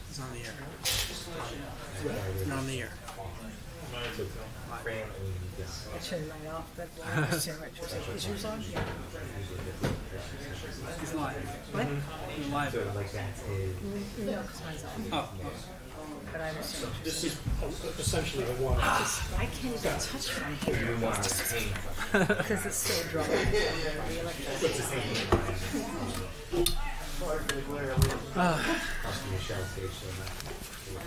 He's on the air. You're on the air. I turned mine off, but is yours on? He's live. What? He's live. No, because mine's on. Oh. But I understand. This is essentially a water. I can't even touch my hair because it's so dry.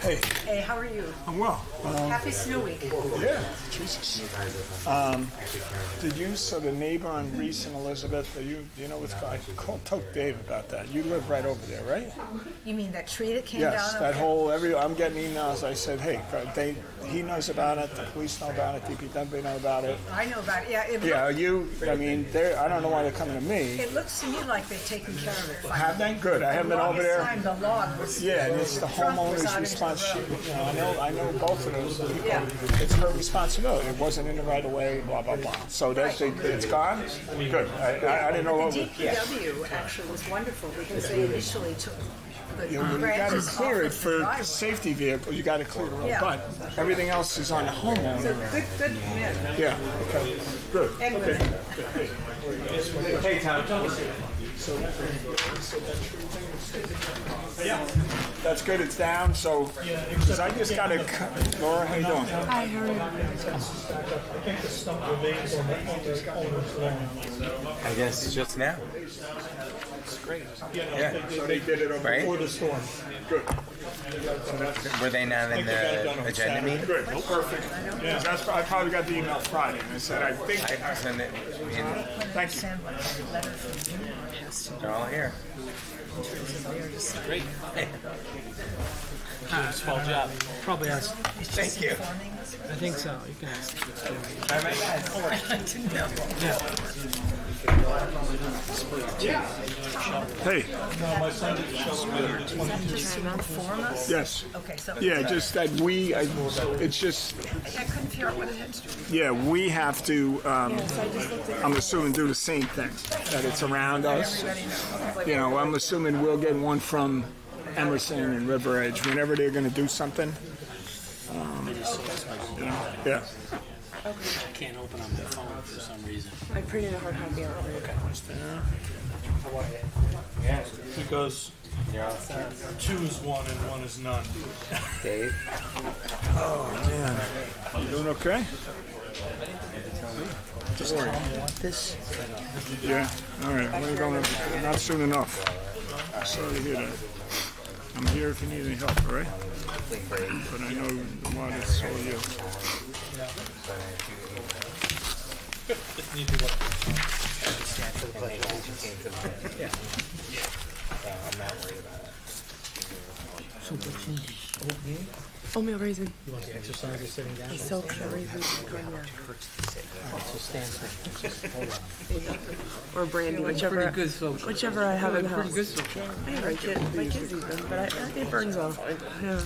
Hey, Hey, how are you? I'm well. Happy Snow Week. Yeah, Jesus. Did you, so the neighbor on Reese and Elizabeth, do you know what's going on? Talk to Dave about that. You live right over there, right? You mean that tree that came Yes, down? that whole, I'm getting emails. I said, hey, he knows about it, the police know about it, DPW know about it. I know about it. Yeah, Yeah, I mean, I don't know why they're coming to me. it looks to me like they've taken care of it. Have they? Good. I haven't been over there. Longest time, the log was. Yeah, and it's the trunk was homeowner's out into the responsibility. road. I know both of those people. Yeah. It's her responsibility. It wasn't in the right of way, blah, blah, blah. So it's gone? Good. I didn't know. The DPW actually was wonderful because they initially took the You got to branches clear off it of the for driveway. safety vehicles. You got to clear the road. Yeah. But everything else is on the homeowner. So good man. Yeah, okay, good. And women. Hey, Tom. Yeah, that's good, it's down, so, because I just got to, Laura, how you doing? Hi, how are you? I think the stump remains on the owner's lawn. I guess just now. Yeah. So they did it over Right? Before the storm. Good. Were they not in the agenda meeting? Good, perfect. Yeah, I probably got the email Friday, and I said, I think, Send it. I mean, thank you. Send a letter from you. Has to they're all here. Great. Small job. Probably has. Thank you. informing us. I think so. You can ask. Try my best. I didn't know. Hey, No, my son did show me the 20. Just to inform us? yes. Okay, so. Yeah, just that it's just, I couldn't figure out what it had to do with. yeah, we have to, I'm assuming do the same thing, that it's around us. You know, I'm assuming we'll get one from Emerson and River Edge whenever they're going to do something. You know, yeah. I can't open on my phone for some reason. I printed a hard copy out. Because 2 is 1 and 1 is none. Dave. Oh, man. You doing okay? This. Yeah, all right. We're going to, not soon enough. Sorry to hear that. I'm here if you need any help, all right? But I know a lot is all you. Oatmeal raisin. You want the exercise of sitting down? So raisin. So stand Or brandy, whichever. good social. Whichever I have in the house. Good social. I like it. My kids eat them, but it burns off. Yeah.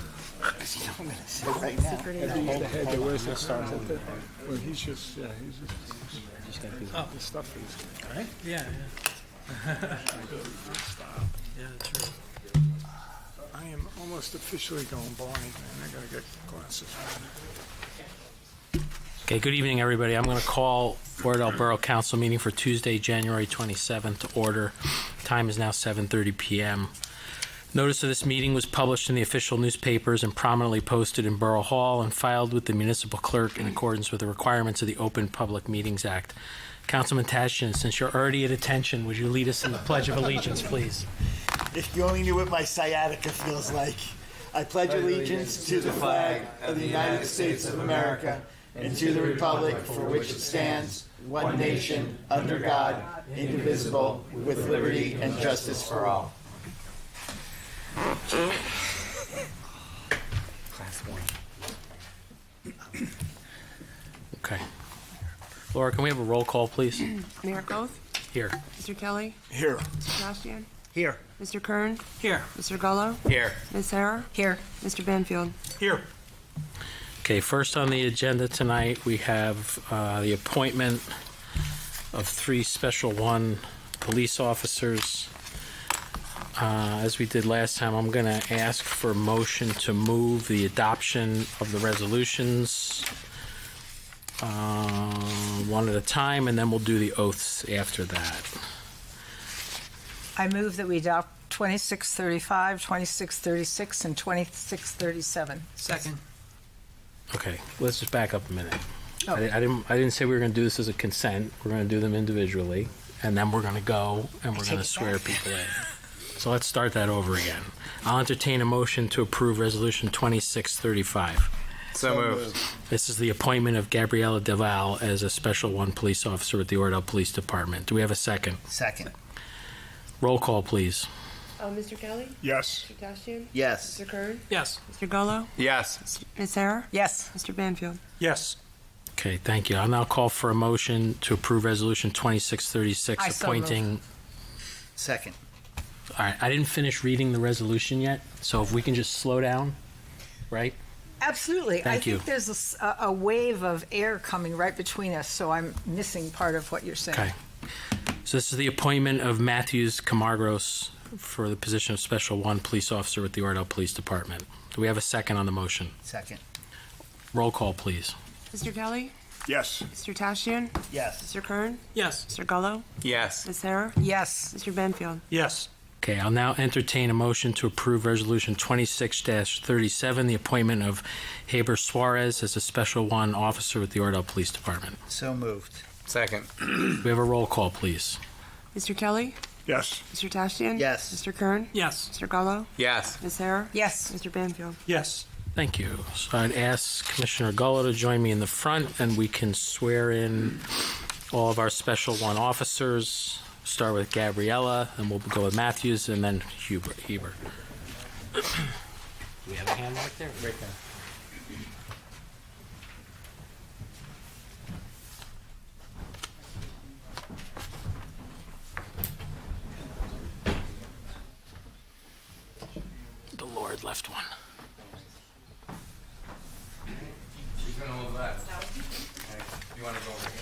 Right now. The head that wears the stars at the, well, he's just, yeah, he's just the stuff is. Right? Yeah, yeah. Yeah, that's right. I am almost officially going blind, man. I gotta get glasses. Okay, good evening, everybody. I'm going to call Oradell Borough Council meeting for Tuesday, January 27th to order. Time is now 7:30 p.m. Notice of this meeting was published in the official newspapers and prominently posted in Borough Hall and filed with the municipal clerk in accordance with the requirements of the Open Public Meetings Act. Councilman Tashian, since you're already at attention, would you lead us in the Pledge of Allegiance, please? If you only knew what my sciatica feels like. I pledge allegiance to the flag of the United States of America and to the republic for which it stands, one nation, under God, indivisible, with liberty and justice for all. Okay. Laura, can we have a roll call, please? Mayor Koth, Here. Mr. Kelly, Here. Mr. Tashian, Here. Mr. Kern, Here. Mr. Gullo, Here. Ms. Sarah, Here. Mr. Banfield. Here. Okay, first on the agenda tonight, we have the appointment of 3 Special 1 police officers. As we did last time, I'm going to ask for a motion to move the adoption of the resolutions one at a time, and then we'll do the oaths after that. I move that we adopt 2635, 2636, and 2637. Second. Okay, let's just back up a minute. Oh. I didn't say we were going to do this as a consent. We're going to do them individually, and then we're going to go and we're going to swear people in. So let's start that over again. I'll entertain a motion to approve Resolution 2635. So moved. This is the appointment of Gabriella Deval as a Special 1 police officer with the Oradell Police Department. Do we have a second? Second. Roll call, please. Mr. Kelly? Yes. Mr. Tashian? Yes. Mr. Kern? Yes. Mr. Gallo? Yes. Ms. Sarah? Yes. Mr. Banfield? Yes. Okay, thank you. I'll now call for a motion to approve Resolution 2636, I so appointing... Second. All right, I didn't finish reading the resolution yet, so if we can just slow down, right? Absolutely. Thank you. I think there's a wave of air coming right between us, so I'm missing part of what you're saying. Okay. So this is the appointment of Matthews Camargos for the position of Special 1 police officer with the Oradell Police Department. Do we have a second on the motion? Second. Roll call, please. Mr. Kelly? Yes. Mr. Tashian? Yes. Mr. Kern? Yes. Mr. Gallo? Yes. Ms. Sarah? Yes. Mr. Banfield? Yes. Okay, I'll now entertain a motion to approve Resolution 26-37, the appointment of Haber Suarez as a Special 1 officer with the Oradell Police Department. So moved. Second. We have a roll call, please. Mr. Kelly? Yes. Mr. Tashian? Yes. Mr. Kern? Yes. Mr. Gallo? Yes. Ms. Sarah? Yes. Mr. Banfield? Yes. Thank you. So I'd ask Commissioner Gullo to join me in the front, and we can swear in all of our Special 1 officers. Start with Gabriella, and we'll go with Matthews, and then Heber. Do we have a hand right there? Right there. The Lord left one. You want to go over here?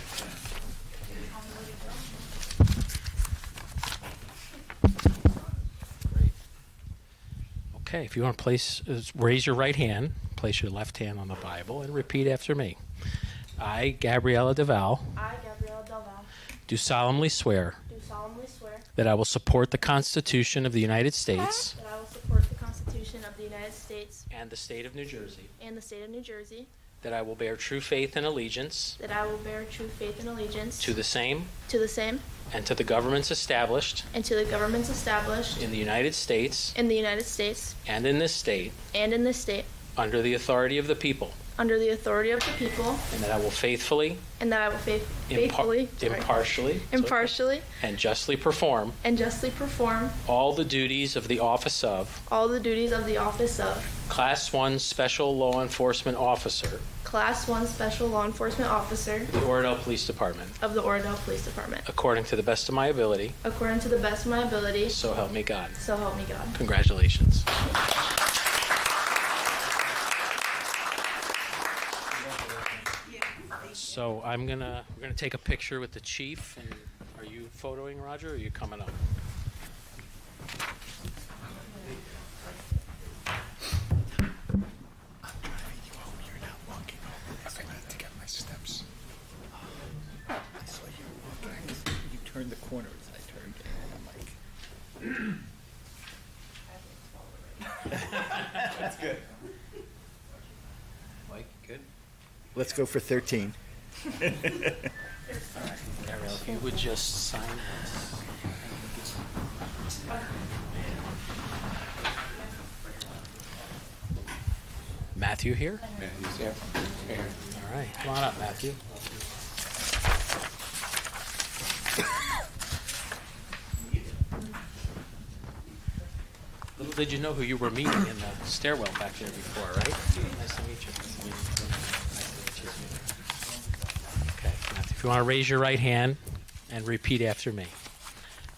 Okay, if you want to raise your right hand, place your left hand on the Bible, and repeat after me. I, Gabriella Deval, I, Gabrielle Delval, do solemnly swear do solemnly swear that I will support the Constitution of the United States that I will support the Constitution of the United States and the state of New Jersey, and the state of New Jersey, that I will bear true faith and allegiance that I will bear true faith and allegiance to the same to the same and to the governments established and to the governments established in the United States in the United States and in this state and in this state under the authority of the people, under the authority of the people, and that I will faithfully, and that I will faithfully, impartially, and justly perform and justly perform all the duties of the office of all the duties of the office of Class 1 Special Law Enforcement Officer, Class 1 Special Law Enforcement Officer the Oradell Police Department, of the Oradell Police Department, according to the best of my ability, according to the best of my ability, so help me God. so help me God. Congratulations. So we're gonna take a picture with the chief, and are you photoing, Roger, or are you coming up? Turned the corner as I turned, and I'm like, that's good. Mike, good? Let's go for 13. Ariel, if you would just sign this. Matthew here? Matthew's here. Here. All right, come on up, Matthew. Little did you know who you were meeting in the stairwell back there before, right? Nice to meet you. Okay, Matthew, if you want to raise your right hand and repeat after me.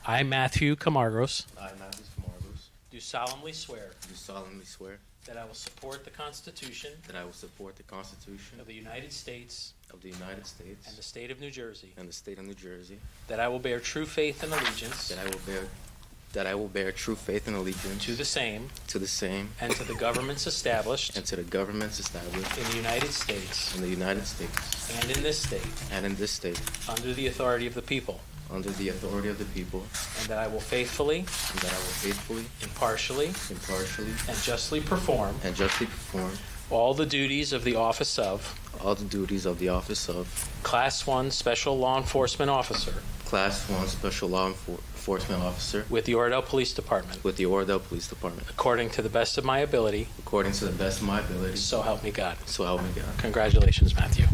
I, Matthew Camargos, I, Matthews Camargos, do solemnly swear do solemnly swear that I will support the Constitution that I will support the Constitution of the United States of the United States and the state of New Jersey, and the state of New Jersey, that I will bear true faith and allegiance that I will bear true faith and allegiance to the same to the same and to the governments established and to the governments established in the United States in the United States and in this state and in this state under the authority of the people, under the authority of the people, and that I will faithfully, and that I will faithfully, impartially, impartially, and justly perform and justly perform all the duties of the office of all the duties of the office of Class 1 Special Law Enforcement Officer Class 1 Special Law Enforcement Officer with the Oradell Police Department, with the Oradell Police Department, according to the best of my ability, according to the best of my ability, so help me God. so help me God. Congratulations, Matthew.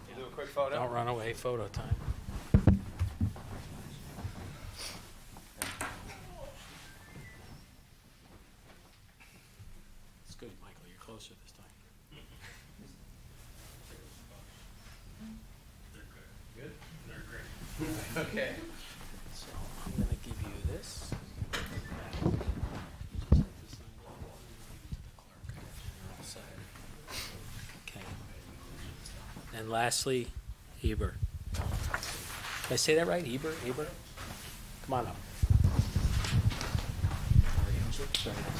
You do a quick photo? Don't run away, photo time. It's good, Michael, you're closer this time. Good? They're great. Okay. So I'm going to give you this. Okay. And lastly, Eber. Did I say that right? Eber? Come on up. How are you? Very nice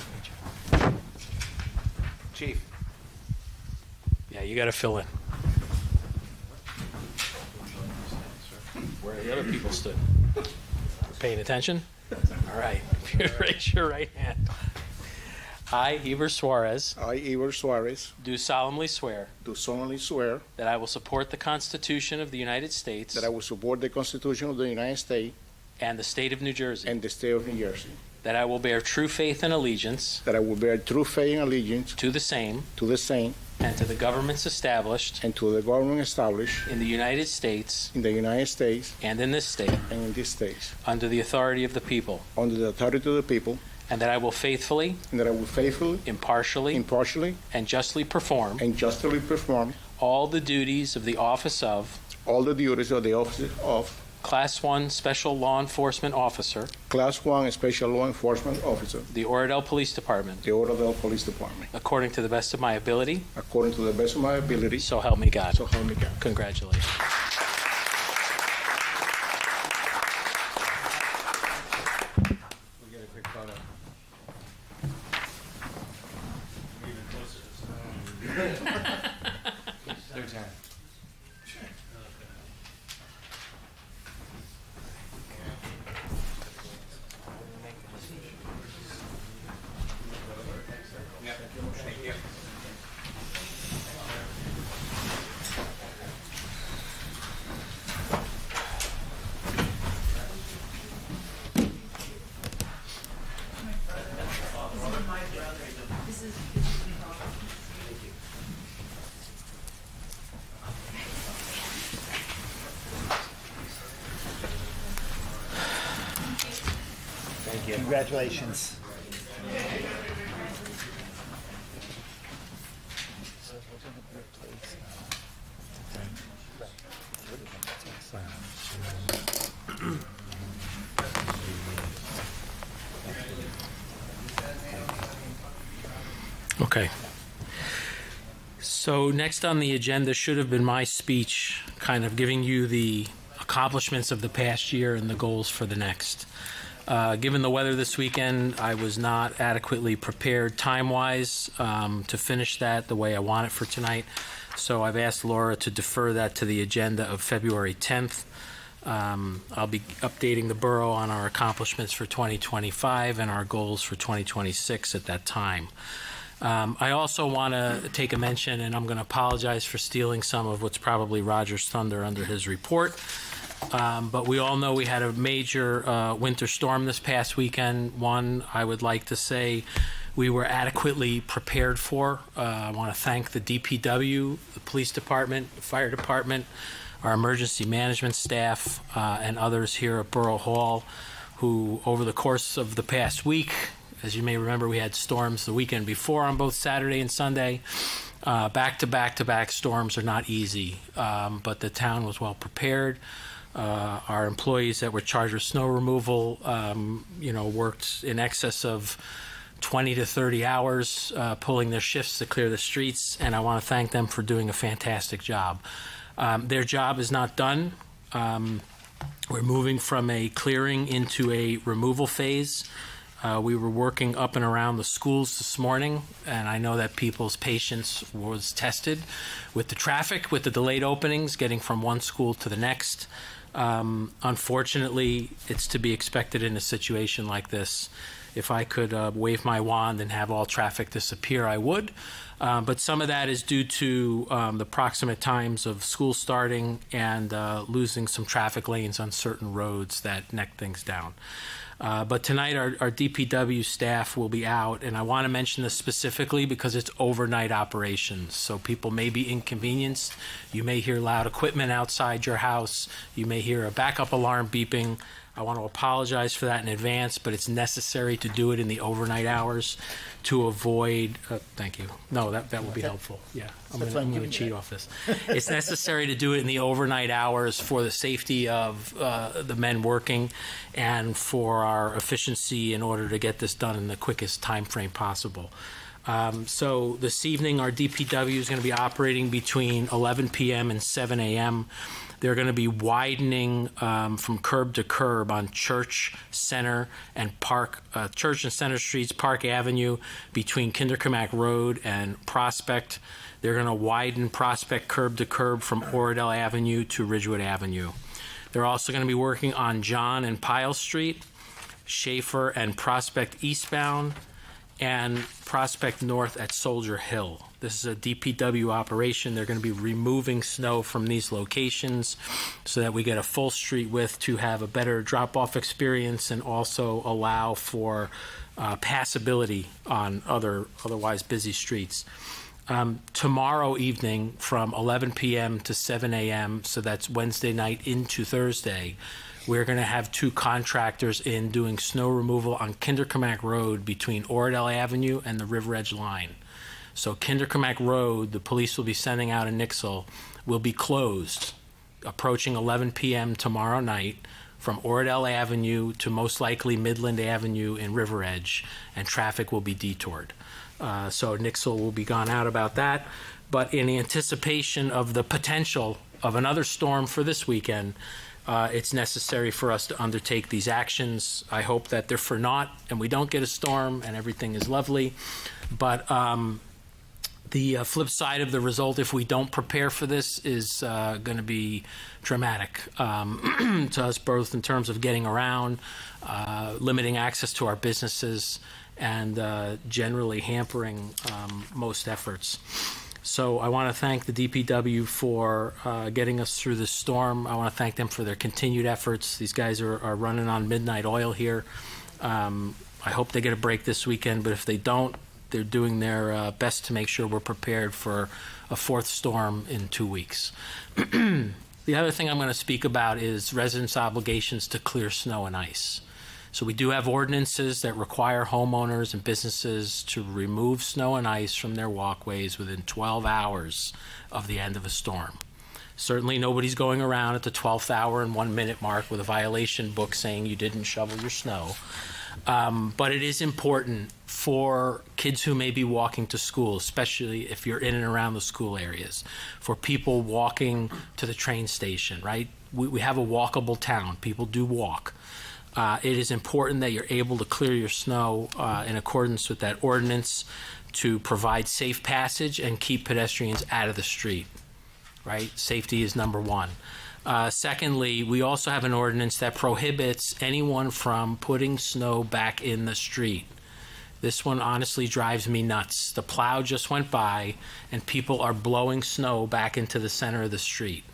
to meet you. Chief. Yeah, you got to fill in. Where the other people stood. Paying attention? All right. Raise your right hand. I, Eber Suarez, I, Eber Suarez, do solemnly swear do solemnly swear that I will support the Constitution of the United States that I will support the Constitution of the United States and the state of New Jersey, and the state of New Jersey, that I will bear true faith and allegiance that I will bear true faith and allegiance to the same to the same and to the governments established and to the government established in the United States in the United States and in this state and in this state, under the authority of the people, under the authority of the people, and that I will faithfully, and that I will faithfully, impartially, impartially, and justly perform and justly perform all the duties of the office of all the duties of the office of Class 1 Special Law Enforcement Officer, Class 1 Special Law Enforcement Officer, the Oradell Police Department, the Oradell Police Department, according to the best of my ability, according to the best of my ability, so help me God. so help me God. Congratulations. We get a quick photo. Lieutenant. Thank you. Thank you. Congratulations. Okay. So next on the agenda should have been my speech, kind of giving you the accomplishments of the past year and the goals for the next. Given the weather this weekend, I was not adequately prepared time-wise to finish that the way I want it for tonight. So I've asked Laura to defer that to the agenda of February 10th. I'll be updating the borough on our accomplishments for 2025 and our goals for 2026 at that time. I also want to take a mention, and I'm going to apologize for stealing some of what's probably Roger's thunder under his report. But we all know we had a major winter storm this past weekend. One, I would like to say we were adequately prepared for. I want to thank the DPW, the police department, the fire department, our emergency management staff, and others here at Borough Hall who, over the course of the past week, as you may remember, we had storms the weekend before on both Saturday and Sunday. Back-to-back-to-back storms are not easy, but the town was well prepared. Our employees that were charged with snow removal, worked in excess of 20 to 30 hours pulling their shifts to clear the streets, and I want to thank them for doing a fantastic job. Their job is not done. We're moving from a clearing into a removal phase. We were working up and around the schools this morning, and I know that people's patience was tested with the traffic, with the delayed openings, getting from one school to the next. Unfortunately, it's to be expected in a situation like this. If I could wave my wand and have all traffic disappear, I would. But some of that is due to the proximate times of school starting and losing some traffic lanes on certain roads that neck things down. But tonight our DPW staff will be out, and I want to mention this specifically because it's overnight operations. So people may be inconvenienced. You may hear loud equipment outside your house. You may hear a backup alarm beeping. I want to apologize for that in advance, but it's necessary to do it in the overnight hours to avoid, thank you. No, that will be helpful. Yeah, I'm going to cheat off this. It's necessary to do it in the overnight hours for the safety of the men working and for our efficiency in order to get this done in the quickest time frame possible. So this evening, our DPW is going to be operating between 11 p.m. and 7 a.m. They're going to be widening from curb to curb on Church, Center, and Church and Center Streets, Park Avenue, between Kindercamack Road and Prospect. They're going to widen Prospect curb to curb from Oradell Avenue to Ridgewood Avenue. They're also going to be working on John and Pyle Street, Schaefer and Prospect eastbound, and Prospect North at Soldier Hill. This is a DPW operation. They're going to be removing snow from these locations so that we get a full street width to have a better drop-off experience and also allow for passability on otherwise busy streets. Tomorrow evening from 11 p.m. to 7 a.m., so that's Wednesday night into Thursday, we're going to have two contractors in doing snow removal on Kindercamack Road between Oradell Avenue and the River Edge line. So Kindercamack Road, the police will be sending out a Nixle, will be closed approaching 11 p.m. tomorrow night from Oradell Avenue to most likely Midland Avenue in River Edge, and traffic will be detoured. So Nixle will be gone out about that. But in anticipation of the potential of another storm for this weekend, it's necessary for us to undertake these actions. I hope that they're for naught and we don't get a storm and everything is lovely. But the flip side of the result, if we don't prepare for this, is going to be dramatic to us, both in terms of getting around, limiting access to our businesses, and generally hampering most efforts. So I want to thank the DPW for getting us through this storm. I want to thank them for their continued efforts. These guys are running on midnight oil here. I hope they get a break this weekend, but if they don't, they're doing their best to make sure we're prepared for a fourth storm in 2 weeks. The other thing I'm going to speak about is residents' obligations to clear snow and ice. So we do have ordinances that require homeowners and businesses to remove snow and ice from their walkways within 12 hours of the end of a storm. Certainly nobody's going around at the 12th hour and 1 minute mark with a violation book saying you didn't shovel your snow. But it is important for kids who may be walking to school, especially if you're in and around the school areas, for people walking to the train station, right? We have a walkable town. People do walk. It is important that you're able to clear your snow in accordance with that ordinance to provide safe passage and keep pedestrians out of the street, right? Safety is number one. Secondly, we also have an ordinance that prohibits anyone from putting snow back in the street. This one honestly drives me nuts. The plow just went by and people are blowing snow back into the center of the street.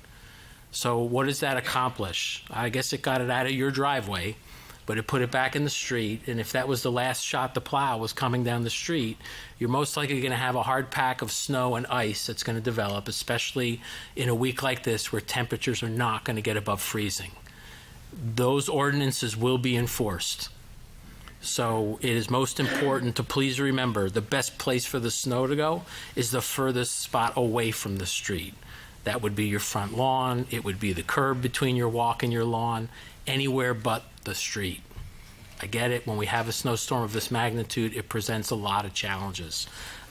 So what does that accomplish? I guess it got it out of your driveway, but it put it back in the street. And if that was the last shot the plow was coming down the street, you're most likely going to have a hard pack of snow and ice that's going to develop, especially in a week like this where temperatures are not going to get above freezing. Those ordinances will be enforced. So it is most important to please remember the best place for the snow to go is the furthest spot away from the street. That would be your front lawn. It would be the curb between your walk and your lawn, anywhere but the street. I get it. When we have a snowstorm of this magnitude, it presents a lot of challenges.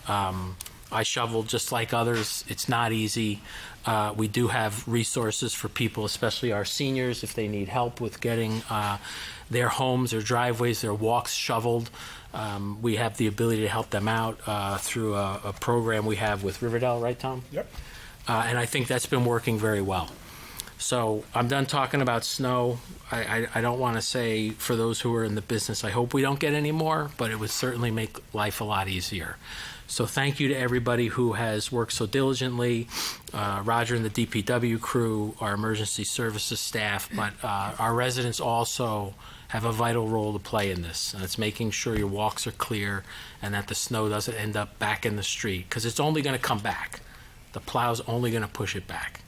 I shovel just like others. It's not easy. We do have resources for people, especially our seniors, if they need help with getting their homes, their driveways, their walks shoveled. We have the ability to help them out through a program we have with Riverdale, right, Tom? Yep. And I think that's been working very well. So I'm done talking about snow. I don't want to say, for those who are in the business, I hope we don't get any more, but it would certainly make life a lot easier. So thank you to everybody who has worked so diligently, Roger and the DPW crew, our emergency services staff, but our residents also have a vital role to play in this. And it's making sure your walks are clear and that the snow doesn't end up back in the street, because it's only going to come back. The plow's only going to push it back,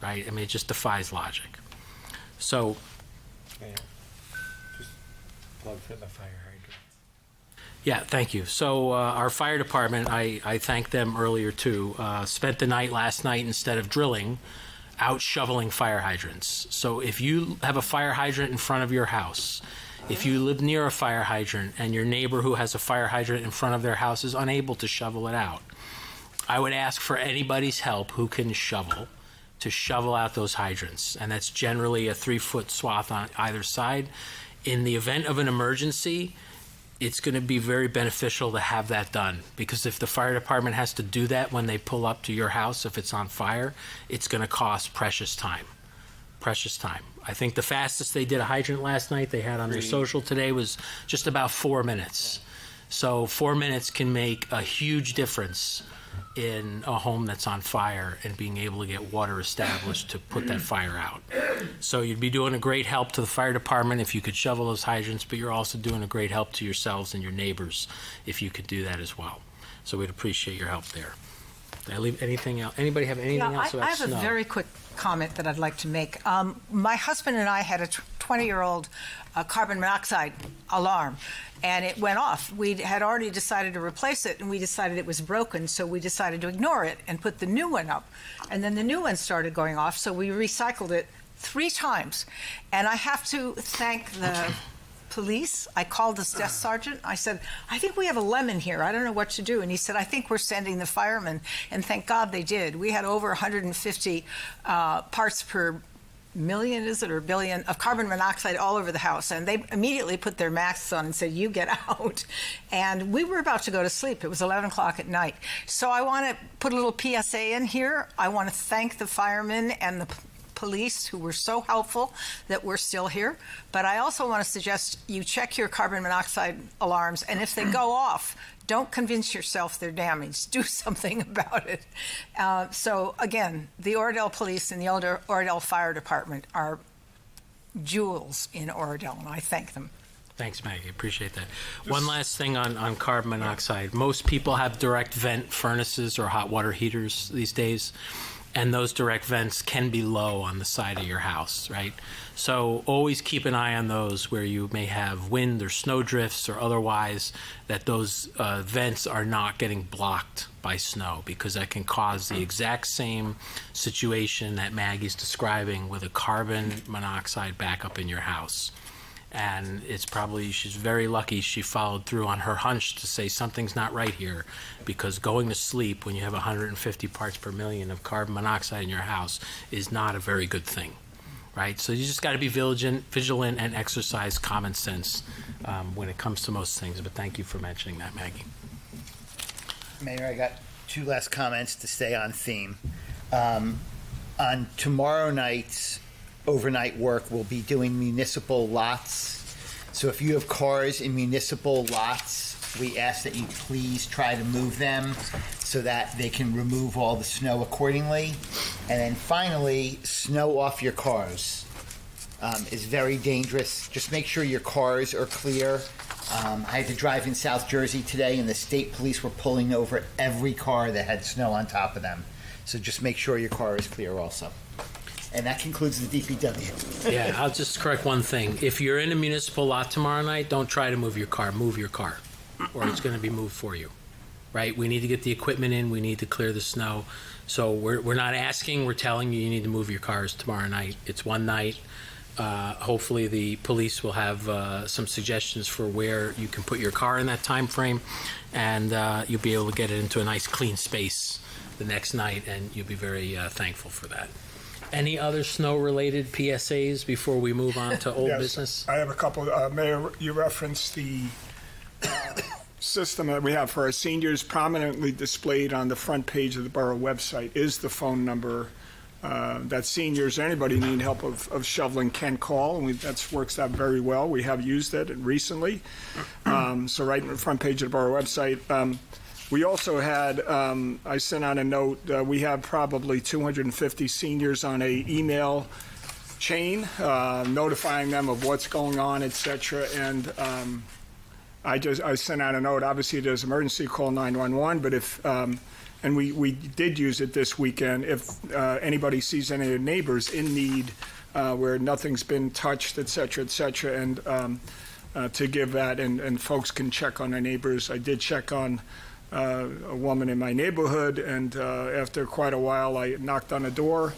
right? I mean, it just defies logic. So Just plug for the fire hydrant. yeah, thank you. So our fire department, I thanked them earlier too, spent the night last night, instead of drilling, out shoveling fire hydrants. So if you have a fire hydrant in front of your house, if you live near a fire hydrant and your neighbor who has a fire hydrant in front of their house is unable to shovel it out, I would ask for anybody's help who can shovel to shovel out those hydrants. And that's generally a 3-foot swath on either side. In the event of an emergency, it's going to be very beneficial to have that done, because if the fire department has to do that when they pull up to your house, if it's on fire, it's going to cost precious time. Precious time. I think the fastest they did a hydrant last night, they had on their social today, was just about 4 minutes. So 4 minutes can make a huge difference in a home that's on fire and being able to get water established to put that fire out. So you'd be doing a great help to the fire department if you could shovel those hydrants, but you're also doing a great help to yourselves and your neighbors if you could do that as well. So we'd appreciate your help there. Did I leave anything else? Anybody have anything else about I have snow? a very quick comment that I'd like to make. My husband and I had a 20-year-old carbon monoxide alarm, and it went off. We had already decided to replace it, and we decided it was broken, so we decided to ignore it and put the new one up. And then the new one started going off, so we recycled it 3 times. And I have to thank the police. I called this desk sergeant. I said, I think we have a lemon here. I don't know what to do. And he said, I think we're sending the firemen. And thank God they did. We had over 150 parts per million, is it, or billion, of carbon monoxide all over the house. And they immediately put their masks on and said, you get out. And we were about to go to sleep. It was 11 o'clock at night. So I want to put a little PSA in here. I want to thank the firemen and the police who were so helpful that we're still here. But I also want to suggest you check your carbon monoxide alarms, and if they go off, don't convince yourself they're damaged. Do something about it. So again, the Oradell Police and the Oradell Fire Department are jewels in Oradell, and I thank them. Thanks, Maggie. Appreciate that. One last thing on carbon monoxide. Most people have direct vent furnaces or hot water heaters these days, and those direct vents can be low on the side of your house, right? So always keep an eye on those where you may have wind or snow drifts or otherwise, that those vents are not getting blocked by snow, because that can cause the exact same situation that Maggie's describing with a carbon monoxide backup in your house. And it's probably, she's very lucky she followed through on her hunch to say something's not right here, because going to sleep when you have 150 parts per million of carbon monoxide in your house is not a very good thing, right? So you just got to be vigilant and exercise common sense when it comes to most things. But thank you for mentioning that, Maggie. Mayor, I got 2 last comments to stay on theme. On tomorrow night's overnight work, we'll be doing municipal lots. So if you have cars in municipal lots, we ask that you please try to move them so that they can remove all the snow accordingly. And then finally, snow off your cars is very dangerous. Just make sure your cars are clear. I had to drive in South Jersey today, and the state police were pulling over every car that had snow on top of them. So just make sure your car is clear also. And that concludes the DPW. Yeah, I'll just correct one thing. If you're in a municipal lot tomorrow night, don't try to move your car. Move your car, or it's going to be moved for you. right? We need to get the equipment in. We need to clear the snow. So we're not asking. We're telling you need to move your cars tomorrow night. It's one night. Hopefully the police will have some suggestions for where you can put your car in that time frame, and you'll be able to get it into a nice clean space the next night, and you'll be very thankful for that. Any other snow-related PSAs before we move on to old Yes, business? I have a couple. Mayor, you referenced the system that we have for our seniors. Prominently displayed on the front page of the borough website is the phone number that seniors or anybody need help of shoveling can call, and that works out very well. We have used it recently. So right in the front page of the borough website. We also had, I sent out a note, we have probably 250 seniors on a email chain, notifying them of what's going on, et cetera. And I sent out a note. Obviously, there's emergency, call 911, but if, and we did use it this weekend, if anybody sees any of their neighbors in need where nothing's been touched, et cetera, and to give that, and folks can check on their neighbors. I did check on a woman in my neighborhood, and after quite a while, I knocked on the door.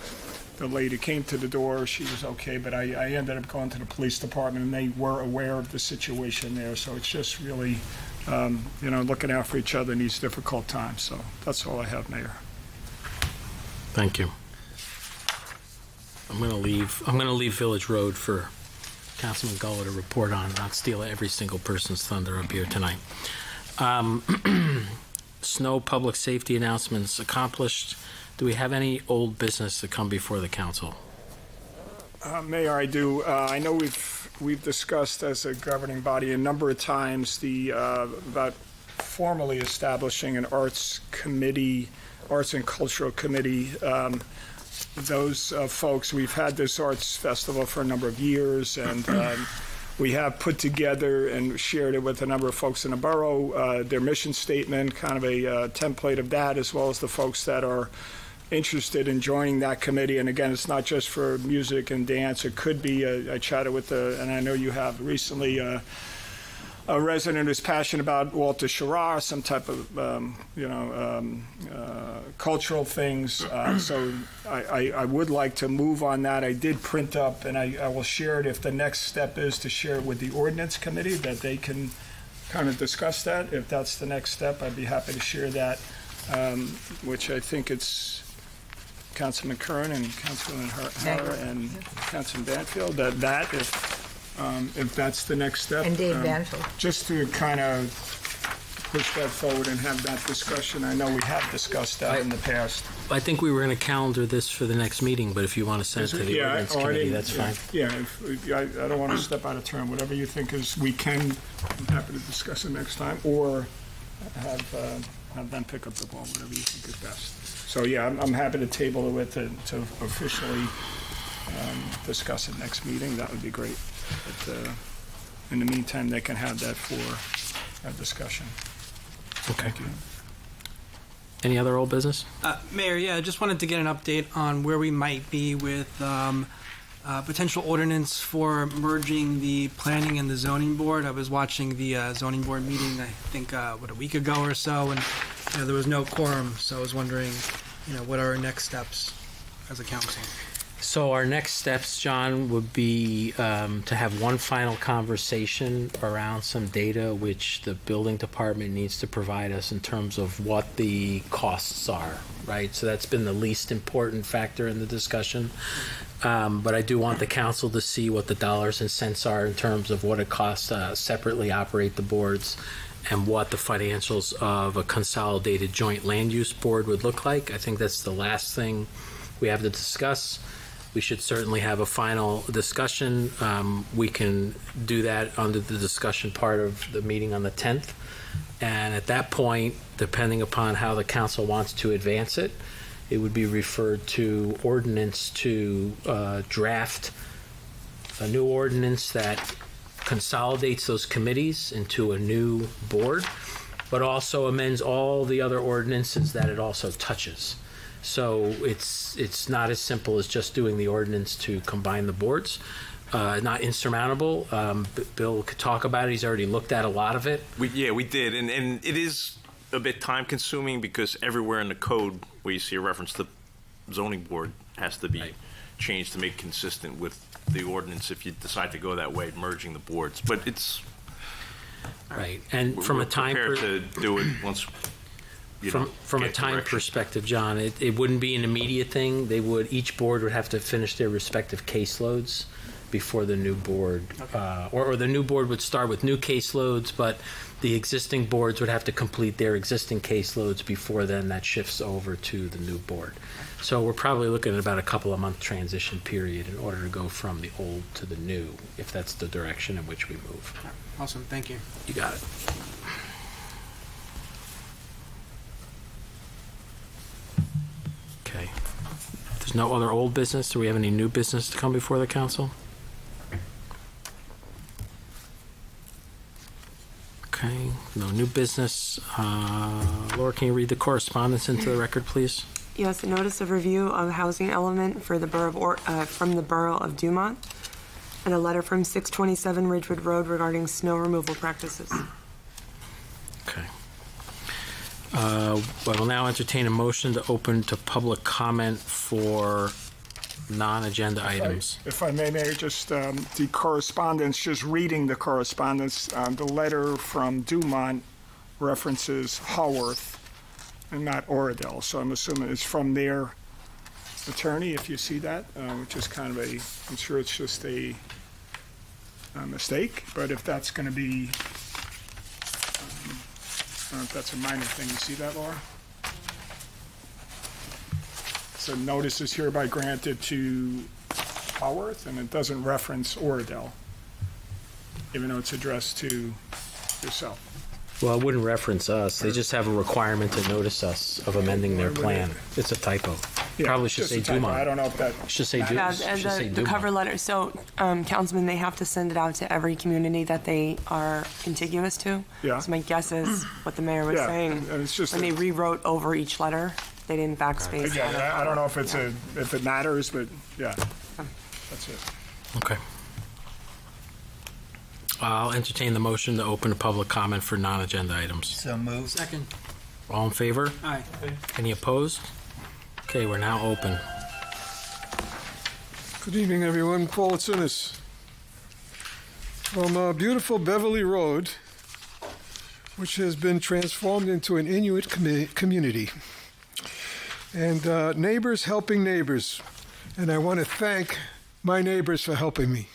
The lady came to the door. She was okay, but I ended up going to the police department, and they were aware of the situation there. So it's just really, looking out for each other in these difficult times. So that's all I have, Mayor. Thank you. I'm going to leave Village Road for Councilman Gullo to report on, not steal every single person's thunder up here tonight. Snow public safety announcements accomplished. Do we have any old business to come before the council? Mayor, I do. I know we've discussed as a governing body a number of times about formally establishing an arts and cultural committee. Those folks, we've had this arts festival for a number of years, and we have put together and shared it with a number of folks in the borough, their mission statement, kind of a template of that, as well as the folks that are interested in joining that committee. And again, it's not just for music and dance. It could be, I chatted with and I know you have recently, a resident who's passionate about Walter Schirra, some type of, cultural things. So I would like to move on that. I did print up, and I will share it if the next step is to share it with the ordinance committee, that they can kind of discuss that. If that's the next step, I'd be happy to share that, which I think it's Councilman Kern and Councilman Hara and Councilman Banfield, if that's the next step. And Dave Banfield. Just to kind of push that forward and have that discussion. I know we have discussed that in the past. I think we were going to calendar this for the next meeting, but if you want to send it to the ordinance committee, that's fine. Yeah, I don't want to step out of turn. Whatever you think is, I'm happy to discuss it next time, or have them pick up the ball, whatever you think is best. So yeah, I'm happy to table it to officially discuss it next meeting. That would be great. But in the meantime, they can have that for a discussion. Okay. Thank you. Any other old business? Mayor, I just wanted to get an update on where we might be with potential ordinance for merging the planning and the zoning board. I was watching the zoning board meeting, I think, a week ago or so, and there was no quorum. So I was wondering, what are our next steps as a council? So our next steps, John, would be to have one final conversation around some data which the building department needs to provide us in terms of what the costs are, right? So that's been the least important factor in the discussion. But I do want the council to see what the dollars and cents are in terms of what it costs to separately operate the boards and what the financials of a consolidated joint land use board would look like. I think that's the last thing we have to discuss. We should certainly have a final discussion. We can do that under the discussion part of the meeting on the 10th. And at that point, depending upon how the council wants to advance it, it would be referred to ordinance to draft a new ordinance that consolidates those committees into a new board, but also amends all the other ordinances that it also touches. So it's not as simple as just doing the ordinance to combine the boards. Not insurmountable. Bill could talk about it. He's already looked at a lot of it. We did, and it is a bit time consuming because everywhere in the code where you see a reference to zoning board has to be changed to make consistent with the ordinance if you decide to go that way, merging the boards. But it's Right, and from a time prepared to do it once. From a time perspective, John, it wouldn't be an immediate thing. Each board would have to finish their respective caseloads before the new board, or the new board would start with new caseloads, but the existing boards would have to complete their existing caseloads before then that shifts over to the new board. So we're probably looking at about a couple of month transition period in order to go from the old to the new, if that's the direction in which we move. Awesome, thank you. You got it. Okay. There's no other old business. Do we have any new business to come before the council? Okay, no new business. Laura, can you read the correspondence into the record, please? Yes, a notice of review of housing element for the borough from the Borough of Dumont, and a letter from 627 Ridgewood Road regarding snow removal practices. Okay. I will now entertain a motion to open to public comment for non-agenda items. If I may, Mayor, just the correspondence, just reading the correspondence, the letter from Dumont references Haworth and not Oradell, so I'm assuming it's from their attorney, if you see that, which is kind of I'm sure it's just a mistake, but if that's going to be, I don't know if that's a minor thing. You see that, Laura? So notice is hereby granted to Haworth, and it doesn't reference Oradell, even though it's addressed to yourself. Well, it wouldn't reference us. They just have a requirement to notice us of amending their plan. It's a typo. Yeah, Probably should just say a typo. Dumont. I don't know if that Should say matters. Yeah, should say and the cover Dumont. letter, so, Councilman, they have to send it out to every community that they are contiguous to. Yeah. So my guess is what the mayor was Yeah, saying, and it's just when they rewrote over each letter, they didn't backspace. Again, I don't know if if it matters, but yeah, that's it. Okay. I'll entertain the motion to open to public comment for non-agenda items. So moved. Second. All in favor? Aye. Any opposed? Okay, we're now open. Good evening, everyone. Paul Atsunis from beautiful Beverly Road, which has been transformed into an Inuit community. And neighbors helping neighbors. And I want to thank my neighbors for helping me,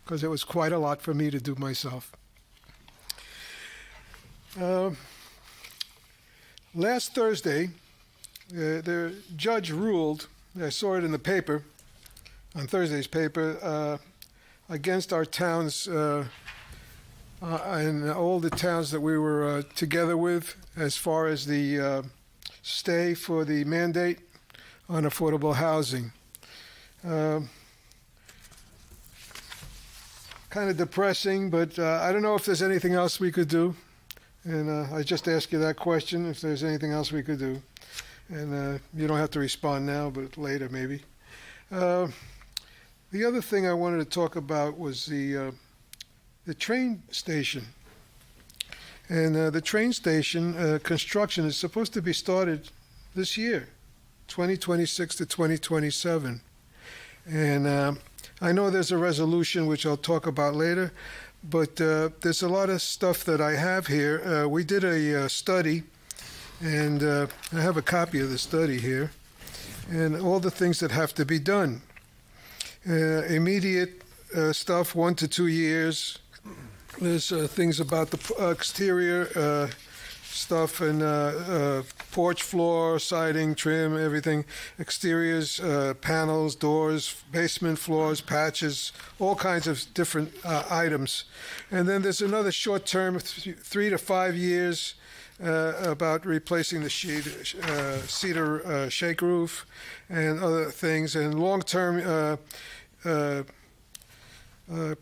because it was quite a lot for me to do myself. Last Thursday, the judge ruled, I saw it in the paper, on Thursday's paper, against our towns and all the towns that we were together with as far as the stay for the mandate on affordable housing. Kind of depressing, but I don't know if there's anything else we could do. And I just ask you that question, if there's anything else we could do. And you don't have to respond now, but later maybe. The other thing I wanted to talk about was the train station. And the train station construction is supposed to be started this year, 2026 to 2027. And I know there's a resolution which I'll talk about later, but there's a lot of stuff that I have here. We did a study, and I have a copy of the study here, and all the things that have to be done. Immediate stuff, 1 to 2 years. There's things about the exterior stuff and porch floor, siding, trim, everything. Exteriors, panels, doors, basement floors, patches, all kinds of different items. And then there's another short term, 3 to 5 years, about replacing the cedar shake roof and other things, and long-term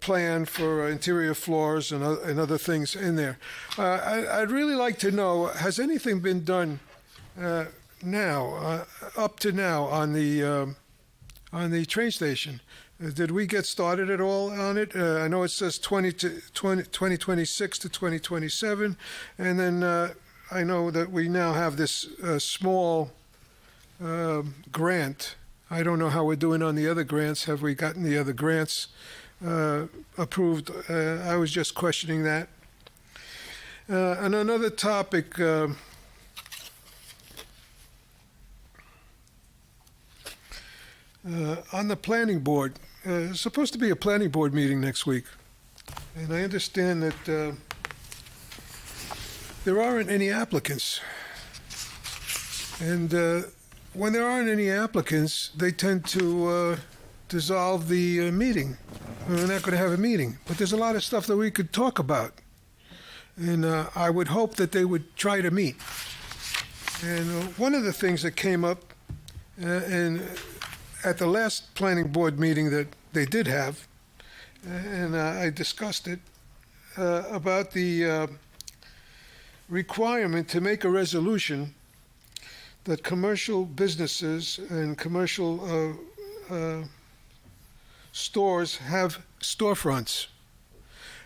plan for interior floors and other things in there. I'd really like to know, has anything been done now, up to now, on the train station? Did we get started at all on it? I know it says 2026 to 2027, and then I know that we now have this small grant. I don't know how we're doing on the other grants. Have we gotten the other grants approved? I was just questioning that. And another topic, on the planning board, there's supposed to be a planning board meeting next week. And I understand that there aren't any applicants. And when there aren't any applicants, they tend to dissolve the meeting. We're not going to have a meeting. But there's a lot of stuff that we could talk about. And I would hope that they would try to meet. And one of the things that came up and at the last planning board meeting that they did have, and I discussed it, about the requirement to make a resolution that commercial businesses and commercial stores have storefronts.